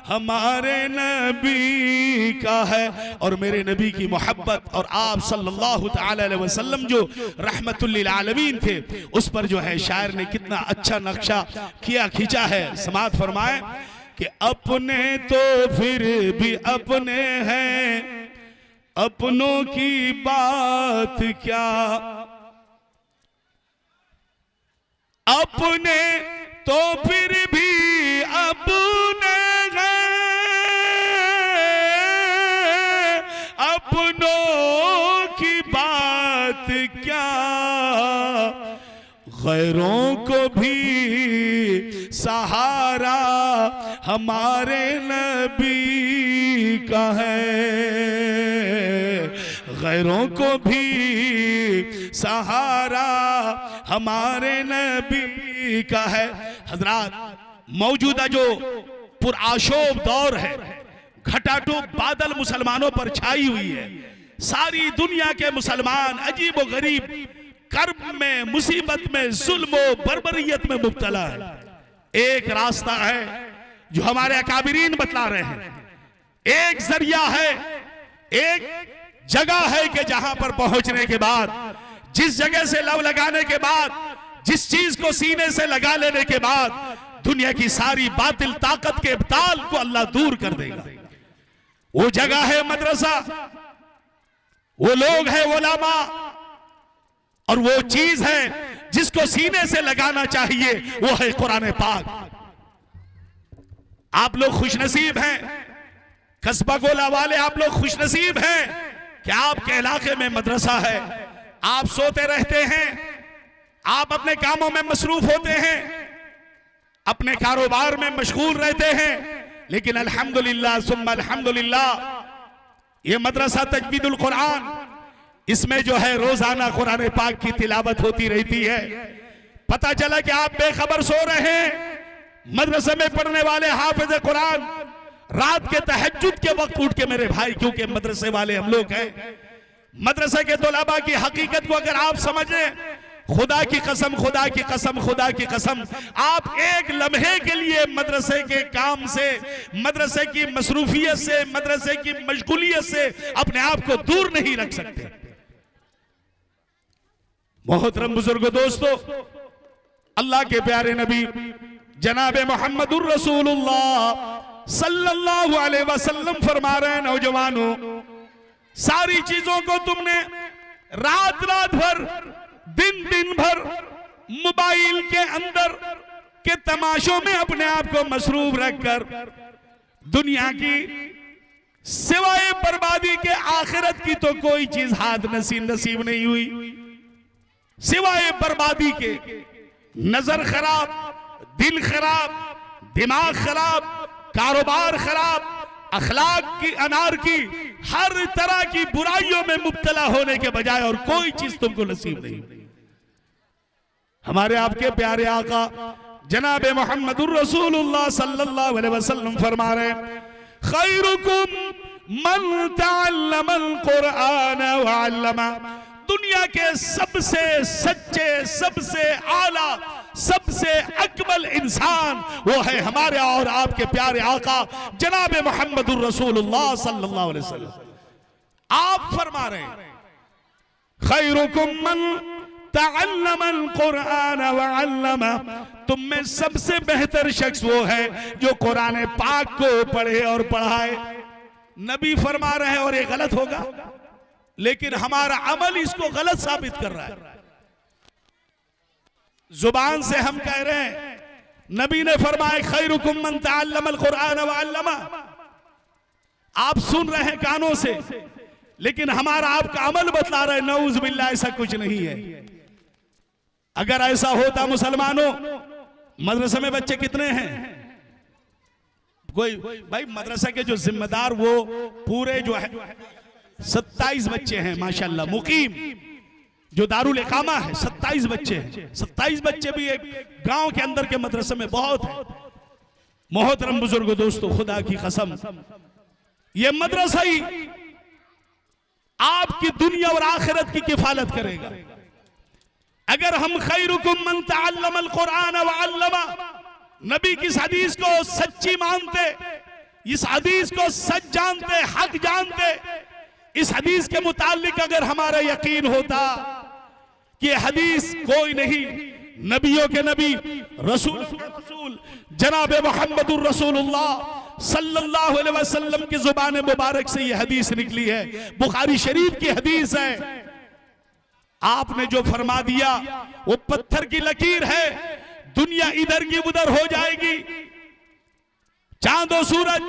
हमारे नबी का है। और मेरे नबी की मोहब्बत और आप सल्लल्लाहु अलैहि वसल्लम जो रहमतुल लिल आलमीन थे, उस पर जो है शायर ने कितना अच्छा नक्शा खींचा है। समात फरमाए कि अपने तो फिर भी अपने हैं, अपनों की बात क्या। अपने तो फिर भी अपने हैं, अपनों की बात क्या। गैरों को भी सहारा हमारे नबी का है। गैरों को भी सहारा हमारे नबी का है। हजरात, मौजूदा जो पुरआशोब दौर है, घटाटोप बादल मुसलमानों पर छाई हुई है। सारी दुनिया के मुसलमान अजीब व गरीब कर्ब में, मुसीबत में, जुल्म व बर्बरियत में मुब्तला है। एक रास्ता है जो हमारे अकाबिरीन बतला रहे हैं, एक जरिया है, एक जगह है कि जहां पर पहुंचने के बाद, जिस जगह से लव लगाने के बाद, जिस चीज को सीने से लगा लेने के बाद दुनिया की सारी बातिल ताकत के इब्ताल को अल्लाह दूर कर देगा। वो जगह है मदरसा, वो लोग है उलमा, और वो चीज है जिसको सीने से लगाना चाहिए, वो है कुरान पाक। आप लोग खुशनसीब हैं, कस्बा गोला वाले आप लोग खुशनसीब हैं कि आपके इलाके में मदरसा है। आप सोते रहते हैं, आप अपने कामों में मसरूफ होते हैं, अपने कारोबार में मशगूल रहते हैं, लेकिन अल्हम्दुलिल्लाह सुम्मा अल्हम्दुलिल्लाह ये मदरसा तजवीदुल कुरान इसमें जो है रोजाना कुरान पाक की तिलावत होती रहती है। पता चला कि आप बेखबर सो रहे हैं। मदरसे में पढ़ने वाले हाफिज कुरान रात के तहज्जुद के वक्त उठ के, मेरे भाई, क्योंकि मदरसे वाले हम लोग हैं, मदरसे के तलबा की हकीकत को अगर आप समझें, खुदा की कसम, खुदा की कसम, खुदा की कसम, आप एक लम्हे के लिए मदरसे के काम से, मदरसे की मसरूफियत से, मदरसे की मशगूलियत से अपने आप को दूर नहीं रख सकते। मोहतरम बुजुर्गो, दोस्तों, अल्लाह के प्यारे नबी जनाब मोहम्मदुर रसूलुल्लाह सल्लल्लाहु अलैहि वसल्लम फरमा रहे हैं, नौजवानों, सारी चीजों को तुमने रात रात भर, दिन दिन भर मोबाइल के अंदर के तमाशों में अपने आप को मसरूफ रखकर दुनिया की सिवाय बर्बादी के आखिरत की तो कोई चीज हाथ नसीब नहीं हुई। सिवाय बर्बादी के नजर खराब, दिल खराब, दिमाग खराब, कारोबार खराब, अखलाक की अनार की, हर तरह की बुराइयों में मुब्तला होने के बजाय और कोई चीज तुमको नसीब नहीं। हमारे आपके प्यारे आका जनाब मोहम्मदुर रसूलुल्लाह सल्लल्लाहु अलैहि वसल्लम फरमा रहे हैं, खैरुकुम मन तअल्लमल कुरआन व अल्लमा। दुनिया के सबसे सच्चे, सबसे आला, सबसे अकमल इंसान वो है हमारे और आपके प्यारे आका जनाब मोहम्मदुर रसूलुल्लाह सल्लल्लाहु अलैहि वसल्लम। आप फरमा रहे हैं, खैरुकुम मन तअल्लमल कुरआन व अल्लमा। तुम में सबसे बेहतर शख्स वो है जो कुरान पाक को पढ़े और पढ़ाए। नबी फरमा रहे हैं, और ये गलत होगा, लेकिन हमारा अमल इसको गलत साबित कर रहा है। जुबान से हम कह रहे हैं, नबी ने फरमाया खैरुकुम मन तअल्लमल कुरआन व अल्लमा। आप सुन रहे हैं कानों से, लेकिन हमारा आपका अमल बतला रहा है नऊज़ बिल्लाह ऐसा कुछ नहीं है। अगर ऐसा होता, मुसलमानों, मदरसे में बच्चे कितने हैं? कोई भाई, मदरसा के जो जिम्मेदार वो पूरे जो है 27 बच्चे हैं माशाल्लाह, मुकीम जो दारुल इकामा है 27 बच्चे हैं। 27 बच्चे भी एक गांव के अंदर के मदरसे में बहुत है। मोहतरम बुजुर्गो, दोस्तों, खुदा की कसम, ये मदरसा ही आपकी दुनिया और आखिरत की किफालत करेगा। अगर हम खैरुकुम मन तअल्लमल कुरआन व अल्लमा, नबी की इस हदीस को सच्ची मानते, इस हदीस को सच जानते, हक जानते, इस हदीस के मुतालिक अगर हमारा यकीन होता कि हदीस कोई नहीं, नबियों के नबी, रसूल के रसूल जनाब मोहम्मदुर रसूलुल्लाह सल्लल्लाहु अलैहि वसल्लम की जुबान मुबारक से ये हदीस निकली है, बुखारी शरीफ की हदीस है। आपने जो फरमा दिया वो पत्थर की लकीर है, दुनिया इधर की उधर हो जाएगी, चांद और सूरज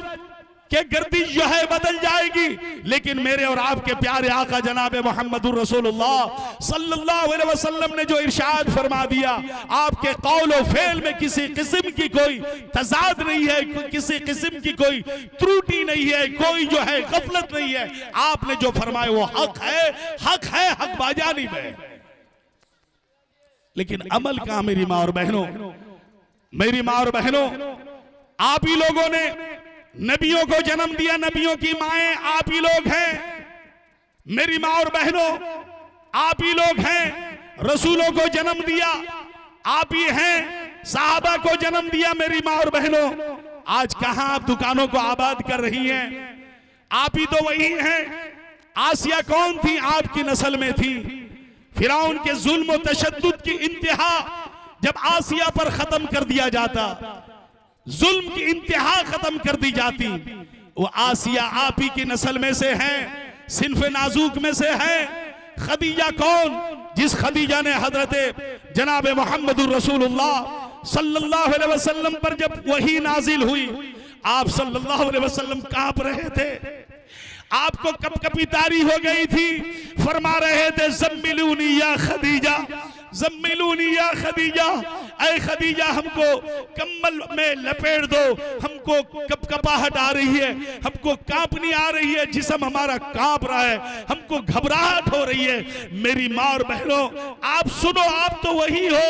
के गर्दिश जो है बदल जाएगी, लेकिन मेरे और आपके प्यारे आका जनाब मोहम्मदुर रसूलुल्लाह सल्लल्लाहु अलैहि वसल्लम ने जो इरशाद फरमा दिया, आपके कौल और फेल में किसी किस्म की कोई तजाद नहीं है, किसी किस्म की कोई त्रुटि नहीं है, कोई जो है गफलत नहीं है। आपने जो फरमाया वो हक है, हक है, हक बाजानी में। लेकिन अमल कहां? मेरी माँ और बहनों, मेरी माँ और बहनों, आप ही लोगों ने नबियों को जन्म दिया, नबियों की माएं आप ही लोग हैं। मेरी माँ और बहनों, आप ही लोग हैं। रसूलों को जन्म दिया आप ही हैं, साहबा को जन्म दिया मेरी माँ और बहनों। आज कहां आप दुकानों को आबाद कर रही हैं? आप ही तो वही हैं। आसिया कौन थी? आपकी नस्ल में थी। फिरौन के जुल्म और तशद्दुद की इंतहा जब आसिया पर खत्म कर दिया जाता, जुल्म की इंतहा खत्म कर दी जाती, वो आसिया आप ही की नस्ल में से है, सिन्फ नाजुक में से है। खदीजा कौन? जिस खदीजा ने हजरत जनाब मोहम्मदुर रसूलुल्लाह सल्लल्लाहु अलैहि वसल्लम पर जब वही नाजिल हुई, आप सल्लल्लाहु अलैहि वसल्लम कांप रहे थे, आपको कपकपी तारी हो गई थी, फरमा रहे थे ज़म्मिलूनी या खदीजा, ज़म्मिलूनी या खदीजा, ऐ खदीजा हमको कम्बल में लपेट दो, हमको कपकपाहट आ रही है, हमको कांपनी आ रही है, जिस्म हमारा कांप रहा है, हमको घबराहट हो रही है। मेरी माँ और बहनों, आप सुनो, आप तो वही हो।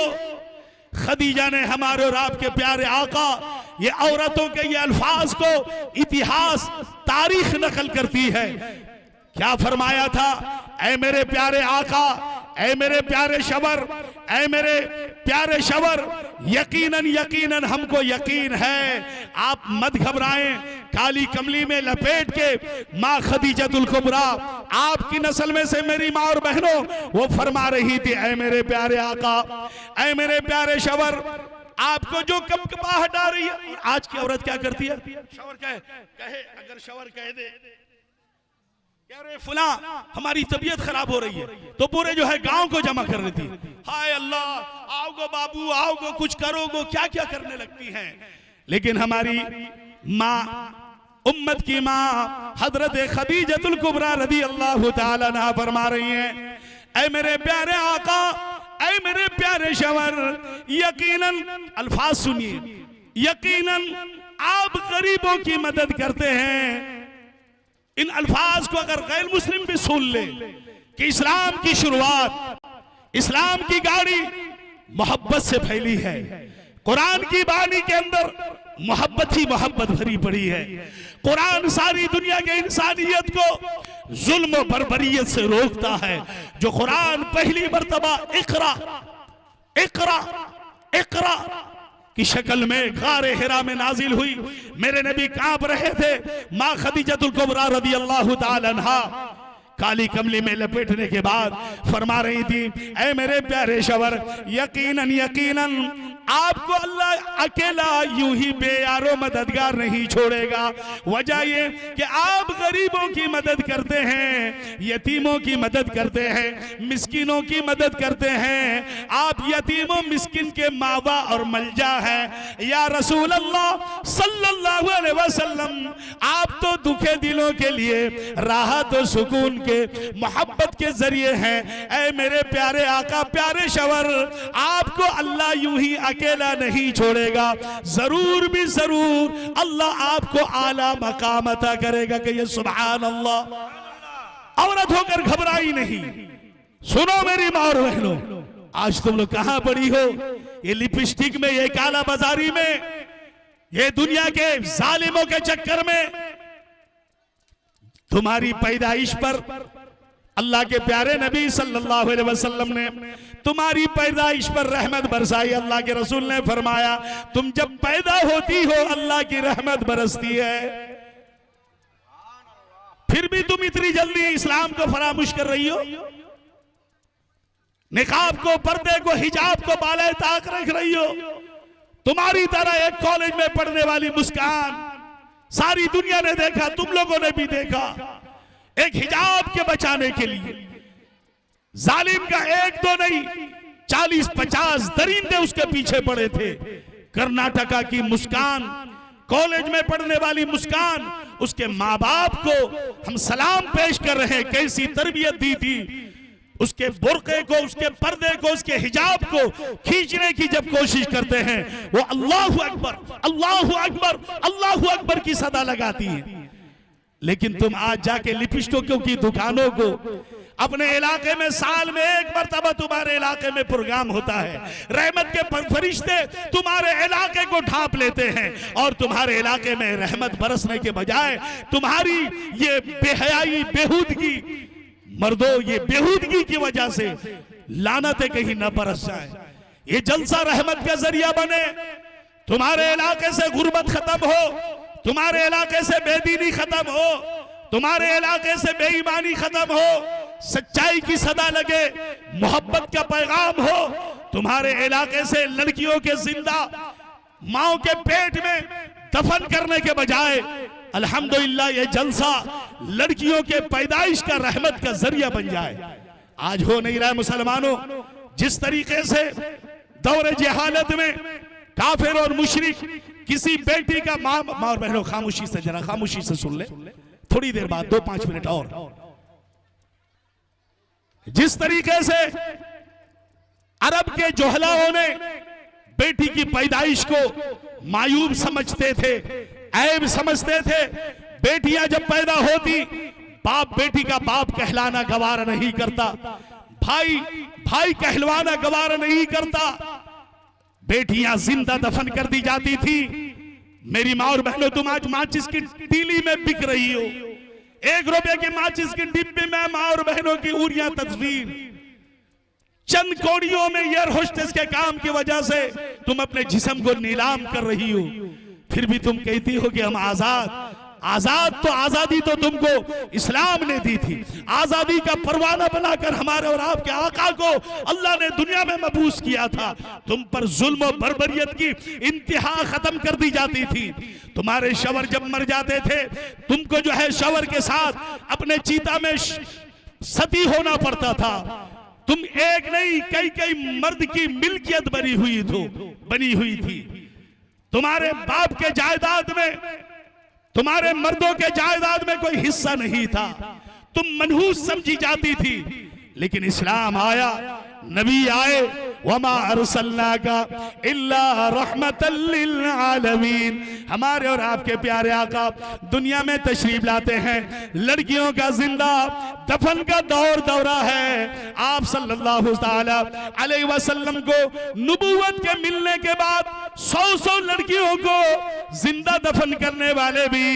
खदीजा ने हमारे और आपके प्यारे आका, ये औरतों के ये अल्फाज को इतिहास तारीख नकल करती है। क्या फरमाया था? ऐ मेरे प्यारे आका, ऐ मेरे प्यारे शवर, ऐ मेरे प्यारे शवर, यकीनन यकीनन हमको यकीन है, आप मत घबराएं। काली कमली में लपेट के माँ खदीजतुल कुबरा, आपकी नस्ल में से मेरी माँ और बहनों, वो फरमा रही थी, ऐ मेरे प्यारे आका, ऐ मेरे प्यारे शवर, आपको जो कपकपाहट आ रही है। आज की औरत क्या करती है? शवर कहे अगर शवर कह दे अरे फुला हमारी तबीयत खराब हो रही है, तो पूरे जो है गांव को जमा कर लेती है। हाय अल्लाह, आओगो बाबू, आओगो, कुछ करोगो, क्या क्या करने लगती हैं। लेकिन हमारी माँ, उम्मत की माँ हजरत खदीजतुल कुबरा रदी अल्लाह ताला अन्हा फरमा रही हैं, ऐ मेरे प्यारे आका, ऐ मेरे प्यारे शवर, यकीनन, अल्फाज सुनिए, यकीनन आप गरीबों की मदद करते हैं। इन अल्फाज को अगर गैर मुस्लिम भी सुन ले कि इस्लाम की शुरुआत, इस्लाम की गाड़ी मोहब्बत से फैली है। कुरान की बानी के अंदर मोहब्बत ही मोहब्बत भरी पड़ी है। कुरान सारी दुनिया के इंसानियत को जुल्म और बर्बरियत से रोकता है। जो कुरान पहली मर्तबा इकरा इकरा इकरा की शक्ल में गारे हिरा में नाजिल हुई, मेरे नबी कांप रहे थे। माँ खदीजतुल कुबरा रदी अल्लाह ताला अन्हा काली कमली में लपेटने के बाद फरमा रही थी, ऐ मेरे प्यारे शवर, यकीनन यकीनन आपको अल्लाह अकेला यूं ही बेयारो मददगार नहीं छोड़ेगा। वजह ये कि आप गरीबों की मदद करते हैं, यतीमों की मदद करते हैं, मिस्किनों की मदद करते हैं। आप यतीमों मिस्किन के मावा और मलजा हैं। या रसूल अल्लाह सल्लल्लाहु अलैहि वसल्लम, आप तो दुखे दिलों के लिए राहत और सुकून के, मोहब्बत के जरिए हैं। ऐ मेरे प्यारे आका, प्यारे शवर, आपको अल्लाह यूं ही अकेला नहीं छोड़ेगा। जरूर भी जरूर अल्लाह आपको आला मकाम अता करेगा। कि ये सुभान अल्लाह। औरत होकर घबराई नहीं। सुनो मेरी माँ और बहनों, आज तुम लोग कहां पड़ी हो? ये लिपस्टिक में, ये काला बाजारी में, ये दुनिया के जालिमों के चक्कर में तुम्हारी पैदाइश पर अल्लाह के प्यारे नबी सल्लल्लाहु अलैहि वसल्लम ने तुम्हारी पैदाइश पर रहमत बरसाई। अल्लाह के रसूल ने फरमाया, तुम जब पैदा होती हो अल्लाह की रहमत बरसती है, फिर भी तुम इतनी जल्दी इस्लाम को फरामोश कर रही हो। निकाब को, पर्दे को, हिजाब को बाले ताक रख रही हो। तुम्हारी तरह एक कॉलेज में पढ़ने वाली मुस्कान सारी दुनिया ने देखा, तुम लोगों ने भी देखा। एक हिजाब के बचाने के लिए जालिम का एक दो नहीं 40-50 दरिंदे उसके पीछे पड़े थे। कर्नाटका की मुस्कान, कॉलेज में पढ़ने वाली मुस्कान, उसके माँ बाप को हम सलाम पेश कर रहे हैं। कैसी तरबियत दी थी, उसके बुर्के को, उसके पर्दे को, उसके हिजाब को खींचने की जब कोशिश करते हैं, वो अल्लाहु अकबर, अल्लाहु अकबर, अल्लाहु अकबर की सदा लगाती है। लेकिन तुम आज जाके लिपस्टिकों की दुकानों को, अपने इलाके में साल में एक मरतबा तुम्हारे इलाके में प्रोग्राम होता है, रहमत के फरिश्ते तुम्हारे इलाके को ढांप लेते हैं, और तुम्हारे इलाके में रहमत बरसने के बजाय तुम्हारी ये बेहयाई, बेहूदगी, मर्दों, ये बेहूदगी की वजह से लानतें कहीं न बरस जाए। ये जलसा रहमत का जरिया बने, तुम्हारे इलाके से गुर्बत खत्म हो, तुम्हारे इलाके से बेदीनी खत्म हो, तुम्हारे इलाके से बेईमानी खत्म हो, सच्चाई की सदा लगे, मोहब्बत का पैगाम हो। तुम्हारे इलाके से लड़कियों के जिंदा माओ के पेट में दफन करने के बजाय अल्हम्दुलिल्लाह ये जलसा लड़कियों के पैदाइश का रहमत का जरिया बन जाए। आज हो नहीं रहा मुसलमानों। जिस तरीके से दौरे जहालत में काफिर और मुशरिक किसी बेटी का माँ और बहनों, खामोशी से, जरा खामोशी से सुन ले, थोड़ी देर बाद 2-5 मिनट और। जिस तरीके से अरब के जोहलाओं ने बेटी की पैदाइश को मायूब समझते थे, ऐब समझते थे। बेटियां जब पैदा होती, बाप बेटी का बाप कहलाना गवारा नहीं करता, भाई भाई कहलवाना गवारा नहीं करता। बेटियां जिंदा दफन कर दी जाती थी। मेरी माँ और बहनों, तुम आज माचिस की तीली में बिक रही हो। 1 रुपए की माचिस की डिब्बे में माँ और बहनों की उड़िया तस्वीर, चंद कौड़ियों में एयर होस्टेस के काम की वजह से तुम अपने जिस्म को नीलाम कर रही हो। फिर भी तुम कहती हो कि हम आजाद। आजादी तो तुमको इस्लाम ने दी थी। आजादी का परवाना बनाकर हमारे और आपके आका को अल्लाह ने दुनिया में मबूस किया था। तुम पर जुल्म और बर्बरियत की इंतहा खत्म कर दी जाती थी। तुम्हारे शवर जब मर जाते थे, तुमको जो है शवर के साथ अपने चीता में सती होना पड़ता था। तुम एक नहीं कई मर्द की मिल्कियत बनी हुई थी। तुम्हारे बाप के जायदाद में, तुम्हारे मर्दों के जायदाद में कोई हिस्सा नहीं था। तुम मनहूस समझी जाती थी। लेकिन इस्लाम आया, नबी आए, वमा अरसलनाका इल्ला रहमतल लिल आलमीन। हमारे और आपके प्यारे आका दुनिया में तशरीफ लाते हैं। लड़कियों का जिंदा दफन का दौरा है। आप सल्लल्लाहु ताला अलैहि वसल्लम को नबूवत के मिलने के बाद 100 लड़कियों को जिंदा दफन करने वाले भी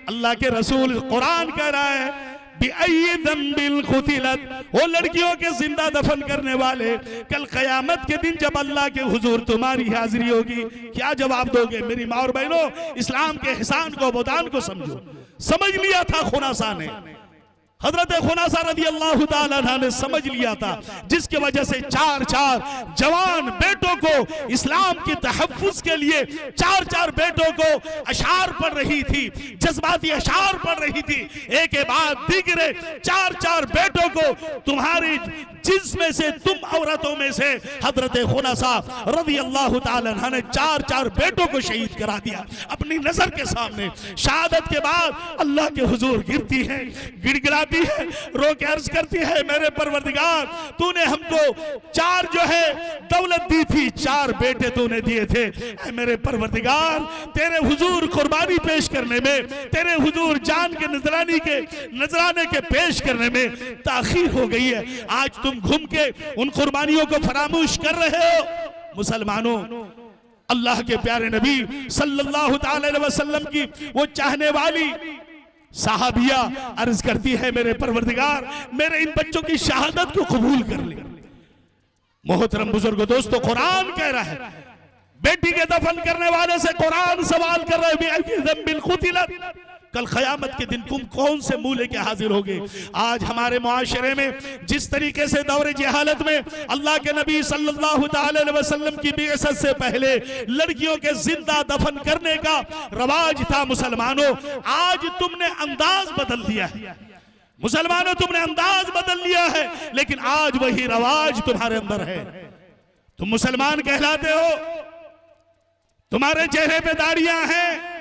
अल्लाह के रसूल कुरान कह रहा है वो लड़कियों के जिंदा दफन करने वाले कल कयामत के दिन जब अल्लाह के हुजूर तुम्हारी हाजिरी होगी, क्या जवाब दोगे? मेरी माँ और बहनों, इस्लाम के एहसान को, अबदान को समझो। समझ लिया था खुनासा ने, हजरत खुनासा रदी अल्लाह ताला अन्हा ने समझ लिया था, जिसकी वजह से 4 जवान बेटों को इस्लाम की तहफ्फुज के लिए 4 बेटों को अशार पढ़ रही थी, जज्बाती अशार पढ़ रही थी। एक के बाद दीगरे 4 बेटों को तुम्हारी जिसमें से, तुम औरतों में से हजरत खुनासा रदी अल्लाह ताला अन्हा ने 4 बेटों को शहीद करा दिया अपनी नजर के सामने। शहादत के बाद अल्लाह के हुजूर गिरती है, गिड़गिड़ाती है, रो के अर्ज करती है, मेरे परवरदिगार, तूने हमको 4 जो है दौलत दी थी, 4 बेटे तूने दिए थे। ऐ मेरे परवरदिगार, तेरे हुजूर कुर्बानी पेश करने में, तेरे हुजूर जान के नजराने के पेश करने में ताखीर हो गई है। आज तुम घूम के उन कुर्बानियों को फरामोश कर रहे हो। मुसलमानों, अल्लाह के प्यारे नबी सल्लल्लाहु अलैहि वसल्लम की वो चाहने वाली साहबिया अर्ज करती है, मेरे परवरदिगार, मेरे इन बच्चों की शहादत को कबूल कर ले। मोहतरम बुजुर्ग दोस्तों, कुरान कह रहा है, बेटी के दफन करने वाले से कुरान सवाल कर रहे हैं, कल क़यामत के दिन तुम कौन से मुंह लेके हाजिर होगे। आज हमारे मुआशरे में जिस तरीके से दौरे जहालत में अल्लाह के नबी सल्लल्लाहु अलैहि वसल्लम की बिअसत से पहले लड़कियों के जिंदा दफन करने का रवाज था, मुसलमानों, आज तुमने अंदाज बदल दिया है। मुसलमानों, तुमने अंदाज बदल लिया है, लेकिन आज वही रवाज तुम्हारे अंदर है। तुम मुसलमान कहलाते हो, तुम्हारे चेहरे पे दाढ़ियां हैं,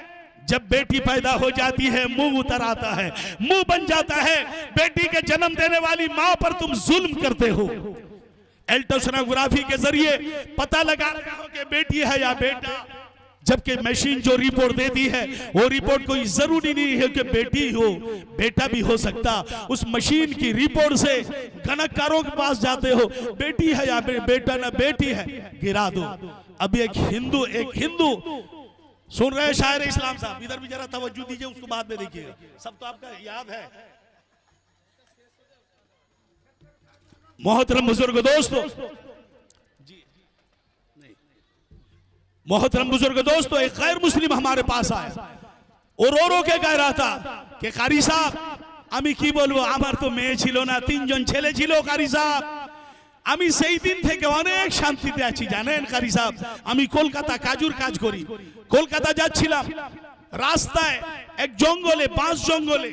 जब बेटी पैदा हो जाती है मुंह उतर आता है, मुंह बन जाता है। बेटी के जन्म देने वाली मां पर तुम जुल्म करते हो। अल्ट्रासोनोग्राफी के जरिए पता लगा रहे हो कि बेटी है या बेटा, जबकि मशीन जो रिपोर्ट देती है वो रिपोर्ट कोई जरूरी नहीं है कि बेटी हो, बेटा भी हो सकता। उस मशीन की रिपोर्ट से गणककारों के पास जाते हो, बेटी है या बेटा, ना बेटी है, गिरा दो। अब एक हिंदू सुन रहे शायर इस्लाम साहब, इधर भी जरा तवज्जो दीजिए, उसको बाद में देखिएगा, सब तो आपका याद है। मोहतरम बुजुर्ग दोस्तों, मोहतरम बुजुर्ग दोस्तों, एक गैर मुस्लिम हमारे पास आया और रो के कह रहा था कि कारी साहब, আমি কি বলবো, আমার তো মেয়ে ছিল না, 3 জন ছেলে ছিল কারি সাহেব। আমি সেই দিন থেকে অনেক শান্তিতে আছি জানেন কারি সাহেব। আমি কলকাতা কাজুর কাজ করি, কলকাতা যাচ্ছিলাম, রাস্তায় এক জঙ্গলে, বাঁশ জঙ্গলে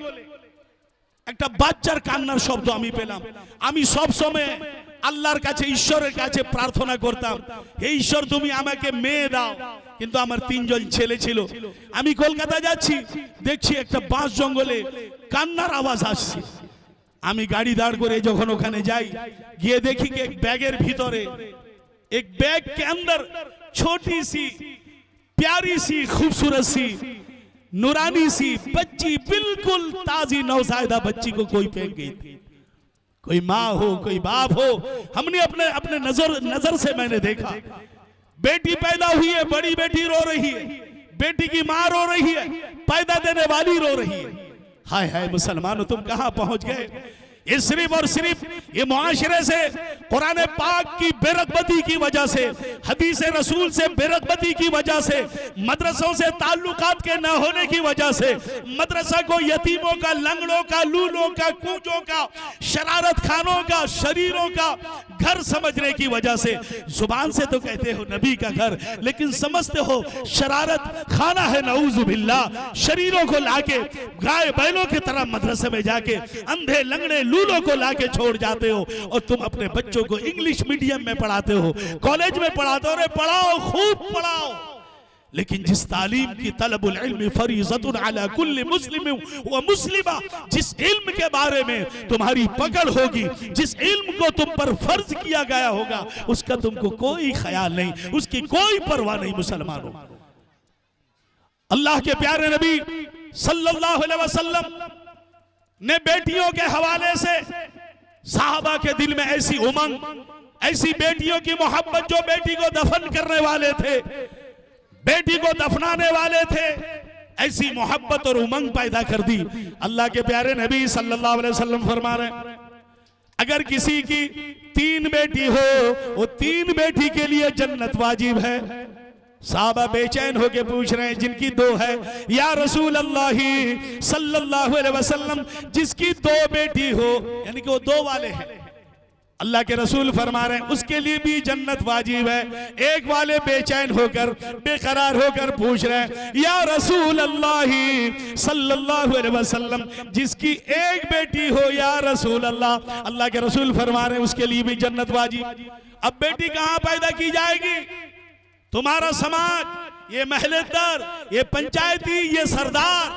একটা বাচ্চার কান্নার শব্দ আমি পেলাম। আমি সব সময় আল্লাহর কাছে, ঈশ্বরের কাছে প্রার্থনা করতাম, হে ঈশ্বর তুমি আমাকে মেয়ে দাও, কিন্তু আমার 3 জন ছেলে ছিল। আমি কলকাতা যাচ্ছি, দেখছি একটা বাঁশ জঙ্গলে কান্নার আওয়াজ আসছে। আমি গাড়ি দাঁড় করে যখন ওখানে যাই, গিয়ে দেখি कि एक बैग के अंदर छोटी सी प्यारी सी खूबसूरत सी नूरानी सी बच्ची, बिल्कुल ताजी नौज़ायदा बच्ची को कोई फेंक गई थी। कोई माँ हो, कोई बाप हो, हमने अपने नजर से मैंने देखा, बेटी पैदा हुई है, बड़ी बेटी रो रही है, बेटी की माँ रो रही है, पैदा देने वाली रो रही है। हाय हाय मुसलमानों, तुम कहां पहुंच गए? ये सिर्फ और सिर्फ ये मुआशरे से, कुरान पाक की बेरगबती की वजह से, हदीस रसूल से बेरगबती की वजह से, मदरसों से ताल्लुकात के न होने की वजह से, मदरसा को यतीमों का, लंगड़ों का, लूलों का, कूजों का, शरारत खानों का, शरीरों का घर समझने की वजह से, जुबान से तो कहते हो नबी का घर, लेकिन समझते हो शरारत खाना है। नऊज़ु बिल्लाह। शरीरों को लाके गाय बैलों की तरह मदरसे में जाके अंधे लंगड़े लूलों को लाके छोड़ जाते हो, और तुम अपने बच्चों को इंग्लिश मीडियम में पढ़ाते हो, कॉलेज में पढ़ाते हो। अरे पढ़ाओ, खूब पढ़ाओ, लेकिन जिस तालीम की तलबुल इल्म फरीज़तुन अला कुल्ली मुस्लिम व मुस्लिमा, जिस इल्म के बारे में तुम्हारी पकड़ होगी, जिस इल्म को तुम पर फर्ज किया गया होगा, उसका तुमको कोई ख्याल नहीं, उसकी कोई परवाह नहीं। मुसलमानों, अल्लाह के प्यारे नबी सल्लल्लाहु अलैहि वसल्लम ने बेटियों के हवाले से साहबा के दिल में ऐसी उमंग, ऐसी बेटियों की मोहब्बत, जो बेटी को दफन करने वाले थे, बेटी को दफनाने वाले थे, ऐसी मोहब्बत और उमंग पैदा कर दी। अल्लाह के प्यारे नबी सल्लल्लाहु अलैहि वसल्लम फरमा रहे हैं, अगर किसी की 3 बेटी हो, वो 3 बेटी के लिए जन्नत वाजिब है। साहबा बेचैन होके पूछ रहे हैं, जिनकी 2 है या रसूल अल्लाह सल्लल्लाहु अलैहि वसल्लम, जिसकी 2 बेटी हो, यानी कि वो 2 वाले हैं, अल्लाह के रसूल फरमा रहे हैं उसके लिए भी जन्नत वाजिब है। एक वाले बेचैन होकर, बेकरार होकर पूछ रहे हैं, या रसूल अल्लाह सल्लल्लाहु अलैहि वसल्लम, जिसकी 1 बेटी हो या रसूल अल्लाह, अल्लाह के रसूल फरमा रहे हैं उसके लिए भी जन्नत वाजिब। अब बेटी कहां पैदा की जाएगी? तुम्हारा समाज, ये महलेदार, ये पंचायती, ये सरदार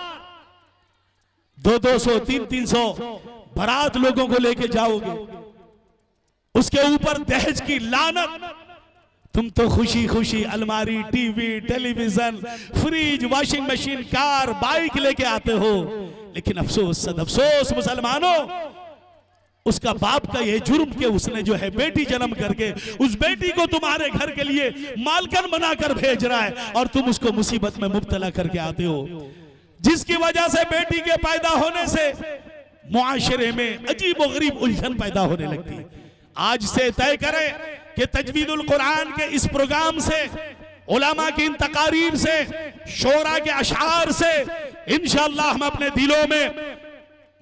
200-200, 300-300 बारात लोगों को लेके जाओगे, उसके ऊपर दहेज की लानत। तुम तो खुशी खुशी अलमारी, TV, television, fridge, washing machine, car, bike लेके आते हो, लेकिन अफसोस सद अफसोस मुसलमानों, उसका बाप का ये जुर्म कि उसने जो है बेटी जन्म करके उस बेटी को तुम्हारे घर के लिए मालकन बनाकर भेज रहा है, और तुम उसको मुसीबत में मुब्तला करके आते हो, जिसकी वजह से बेटी के पैदा होने से मुआशरे में अजीब व गरीब उलझन पैदा होने लगती है। आज से तय करें कि तजवीदुल कुरान के इस प्रोग्राम से, उलमा की इन तकारीर से, शोरा के अशार से इंशाअल्लाह हम अपने दिलों में,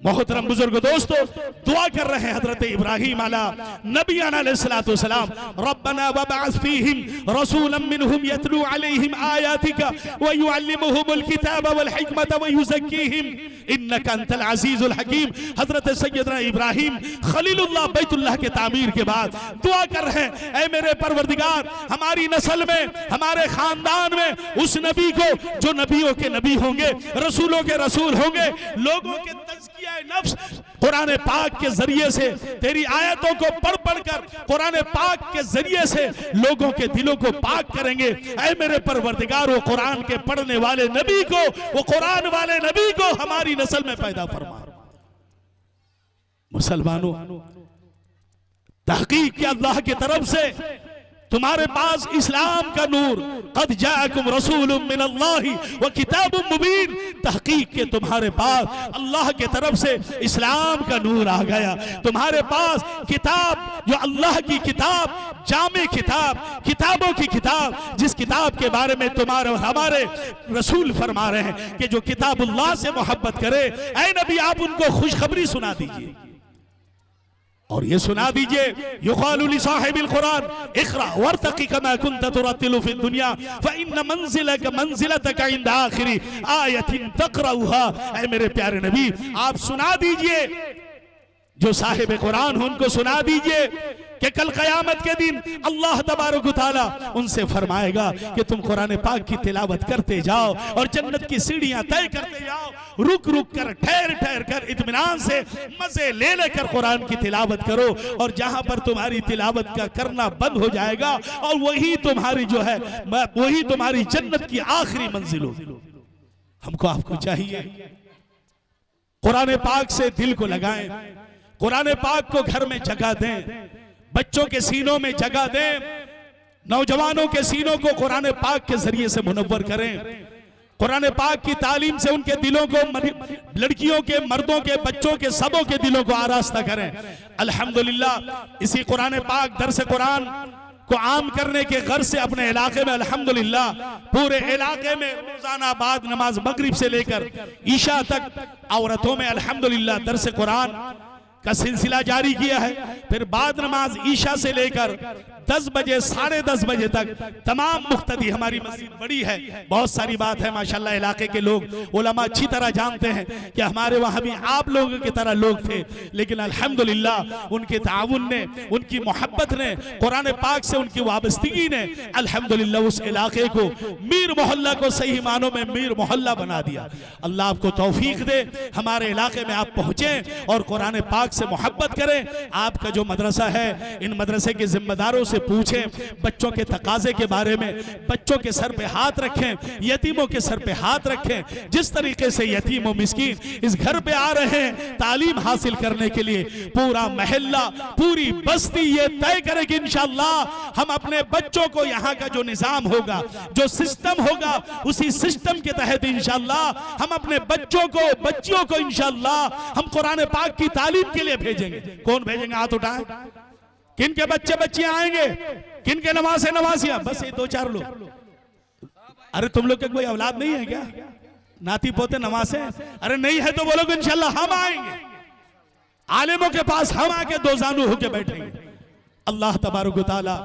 मोहतरम बुजुर्ग दोस्तों, दुआ कर रहे हैं हजरत इब्राहिम अला नबीना अलैहिस्सलातु वस्सलाम, रब्बना वबअस फीहिम रसूलन मिनहुम यतलू अलैहिम आयातिका व युअल्लिमुहुमुल किताब वल हिकमत व युज़क्कीहिम इन्नका अंतल अजीजुल हकीम। हजरत सैयदना इब्राहिम खलीलुल्लाह बैतुल्लाह के तामीर के बाद दुआ कर रहे हैं, ऐ मेरे परवरदिगार, हमारी नस्ल में, हमारे खानदान में उस नबी को जो नबियों के नबी होंगे, रसूलों के रसूल होंगे, लोगों के तज़किया नफ्स कुरान पाक के जरिए से, तेरी आयतों को पढ़ पढ़कर कुरान पाक के जरिए से लोगों के दिलों को पाक करेंगे। ऐ मेरे परवरदिगार, वो कुरान के पढ़ने वाले नबी को, वो कुरान वाले नबी को हमारी नस्ल में पैदा फरमा। मुसलमानों, तहकीक के अल्लाह की तरफ से तुम्हारे पास इस्लाम का नूर, कद जाअकुम रसूलुम मिनल्लाहि व किताबुम मुबीन, तहकीक के तुम्हारे पास अल्लाह के तरफ से इस्लाम का नूर आ गया। तुम्हारे पास किताब, जो अल्लाह की किताब, जामे किताब, किताबों की किताब, जिस किताब के बारे में तुम्हारे हमारे रसूल फरमा रहे हैं कि जो किताबुल्लाह से मोहब्बत करे, ऐ नबी आप उनको खुशखबरी सुना दीजिए, और ये सुना दीजिए, युक़ालु लिसाहिबिल कुरान इक़रा वर्तक़ि कमा कुन्त तुरतिलु फ़िद दुनिया फ़इन्न मंज़िलक मंज़िलतक इंद आख़िरी आयतिन तक़रऊहा। ऐ मेरे प्यारे नबी, आप सुना दीजिए, जो साहिब कुरान हो उनको सुना दीजिए कि कल क़यामत के दिन अल्लाह तबारक व तआला उनसे फरमाएगा कि तुम कुरान पाक की तिलावत करते जाओ और जन्नत की सीढ़ियां तय करते जाओ, रुक रुक कर, ठहर ठहर कर, इत्मीनान से, मजे ले लेकर कुरान की तिलावत करो। और जहां पर तुम्हारी तिलावत का करना बंद हो जाएगा और वही तुम्हारी जो है वही तुम्हारी जन्नत की आखिरी मंजिल होगी। हमको आपको चाहिए कुरान पाक से दिल को लगाएं, कुरान पाक को घर में जगह दें, बच्चों के सीनों में जगह दें, नौजवानों के सीनों को कुरान पाक के जरिए से मुनव्वर करें। कुरान पाक की तालीम से उनके दिलों को, लड़कियों के, मर्दों के, बच्चों के, सबों के दिलों को आरास्ता करें। अल्हम्दुलिल्लाह इसी कुरान पाक दर्स कुरान को आम करने के गर्ज से अपने इलाके में अल्हम्दुलिल्लाह पूरे इलाके में रोजाना बाद नमाज मगरिब से लेकर ईशा तक औरतों में अल्हम्दुलिल्लाह दर्स कुरान का सिलसिला जारी किया है। फिर बाद नमाज ईशा से लेकर 10 बजे, 10:30 बजे तक तमाम मुख्तदी, हमारी मस्जिद बड़ी है, बहुत सारी बात है माशाल्लाह, इलाके के लोग उलमा अच्छी तरह जानते हैं कि हमारे वहाँ भी आप लोगों की तरह लोग थे, लेकिन अल्हम्दुलिल्लाह उनके ताउन ने, उनकी मोहब्बत ने, कुरान पाक से उनकी वाबस्तगी ने अल्हम्दुलिल्लाह उस इलाके को, मीर मोहल्ला को सही मानों में मीर मोहल्ला बना दिया। अल्लाह आपको तौफीक दे, हमारे इलाके में आप पहुँचे और कुरान पाक से मोहब्बत करें। आपका जो मदरसा है, इन मदरसे के जिम्मेदारों से पूछें बच्चों के तकाजे के बारे में, बच्चों के सर पे हाथ रखें, यतीमों के सर पे हाथ रखें। जिस तरीके से यतीम और मिस्कीन इस घर पे आ रहे हैं तालीम हासिल करने के लिए, पूरा महल्ला, पूरी बस्ती ये तय करे कि इंशाअल्लाह हम अपने बच्चों को, यहाँ का जो निजाम होगा, जो सिस्टम होगा, उसी सिस्टम के तहत इंशाअल्लाह हम अपने बच्चों को, बच्चियों को इंशाअल्लाह हम कुरान पाक की तालीम के लिए भेजेंगे। कौन भेजेंगे? हाथ उठाएं। किन के बच्चे बच्चियां आएंगे? किन के नवासे नवासियां? बस ये 2-4 लोग। अरे तुम लोग के कोई औलाद नहीं है क्या? नाती पोते नवासे? अरे नहीं है तो बोलोगे इंशाल्लाह हम आएंगे, आलिमों के पास हम आके दो जानू होके बैठेंगे। अल्लाह तबारक व तआला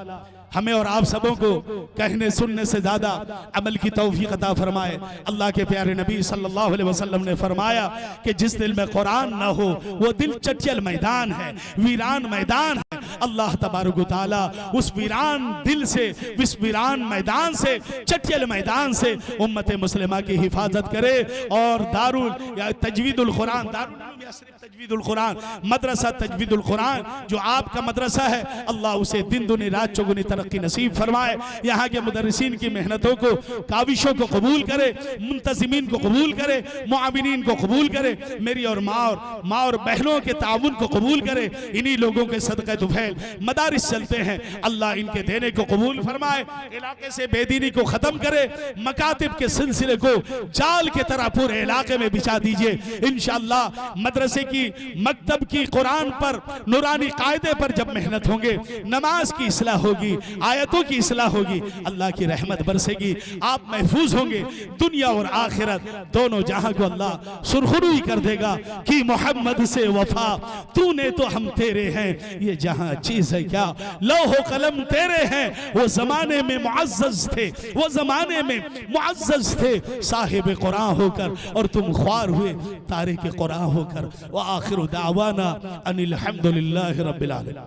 हमें और आप सबों को कहने सुनने से ज्यादा अमल की तौफीक अता फरमाए। अल्लाह के प्यारे नबी सल्लल्लाहु अलैहि वसल्लम ने फरमाया कि जिस दिल में कुरान ना हो वो दिल चटियल मैदान है, वीरान मैदान है। अल्लाह तबारक व तआला उस वीरान दिल से, इस वीरान मैदान से, चटियल मैदान से उम्मत मुस्लिमा की हिफाजत करे। और दारुल या तजवीदुल कुरान, तजवीदुल कुरान, मदरसा तजवीदुल कुरान जो आपका मदरसा है, अल्लाह उसे दिन दुनी रात चौगुनी तरक्की नसीब फरमाए। यहाँ के मुदर्रिसीन की मेहनतों को, काविशों को कबूल करे, मुंतजिमीन को कबूल करे, मुआविनीन को कबूल करे, मेरी और माँ और बहनों के ताउन को कबूल करे। इन्हीं लोगों के सदक़े तुफैल मदारिस चलते हैं, अल्लाह इनके देने को कबूल फरमाए। इलाके से बेदीनी को खत्म करे, मकातिब के सिलसिले को जाल के तरह पूरे इलाके में बिछा दीजिए। इंशाअल्लाह मदरसे की, मकतब की, कुरान पर, नूरानी कायदे पर जब मेहनत होंगे, नमाज की इस्लाह होगी, आयतों की इस्लाह होगी, अल्लाह की रहमत बरसेगी, आप महफूज होंगे। दुनिया और आखिरत दोनों जहां को अल्लाह सुरखरुई कर देगा कि मोहम्मद से वफा, तूने तो हम तेरे हैं, ये जहां चीज है क्या, लौह कलम तेरे हैं। वो जमाने में मुअज़्ज़ज़ थे, वो जमाने में मुअज़्ज़ज़ थे साहिब कुरान होकर, और तुम ख्वार हुए तारिक कुरान होकर। व आखिर दावाना अनिल हम्दुलिल्लाहि रब्बिल आलमीन।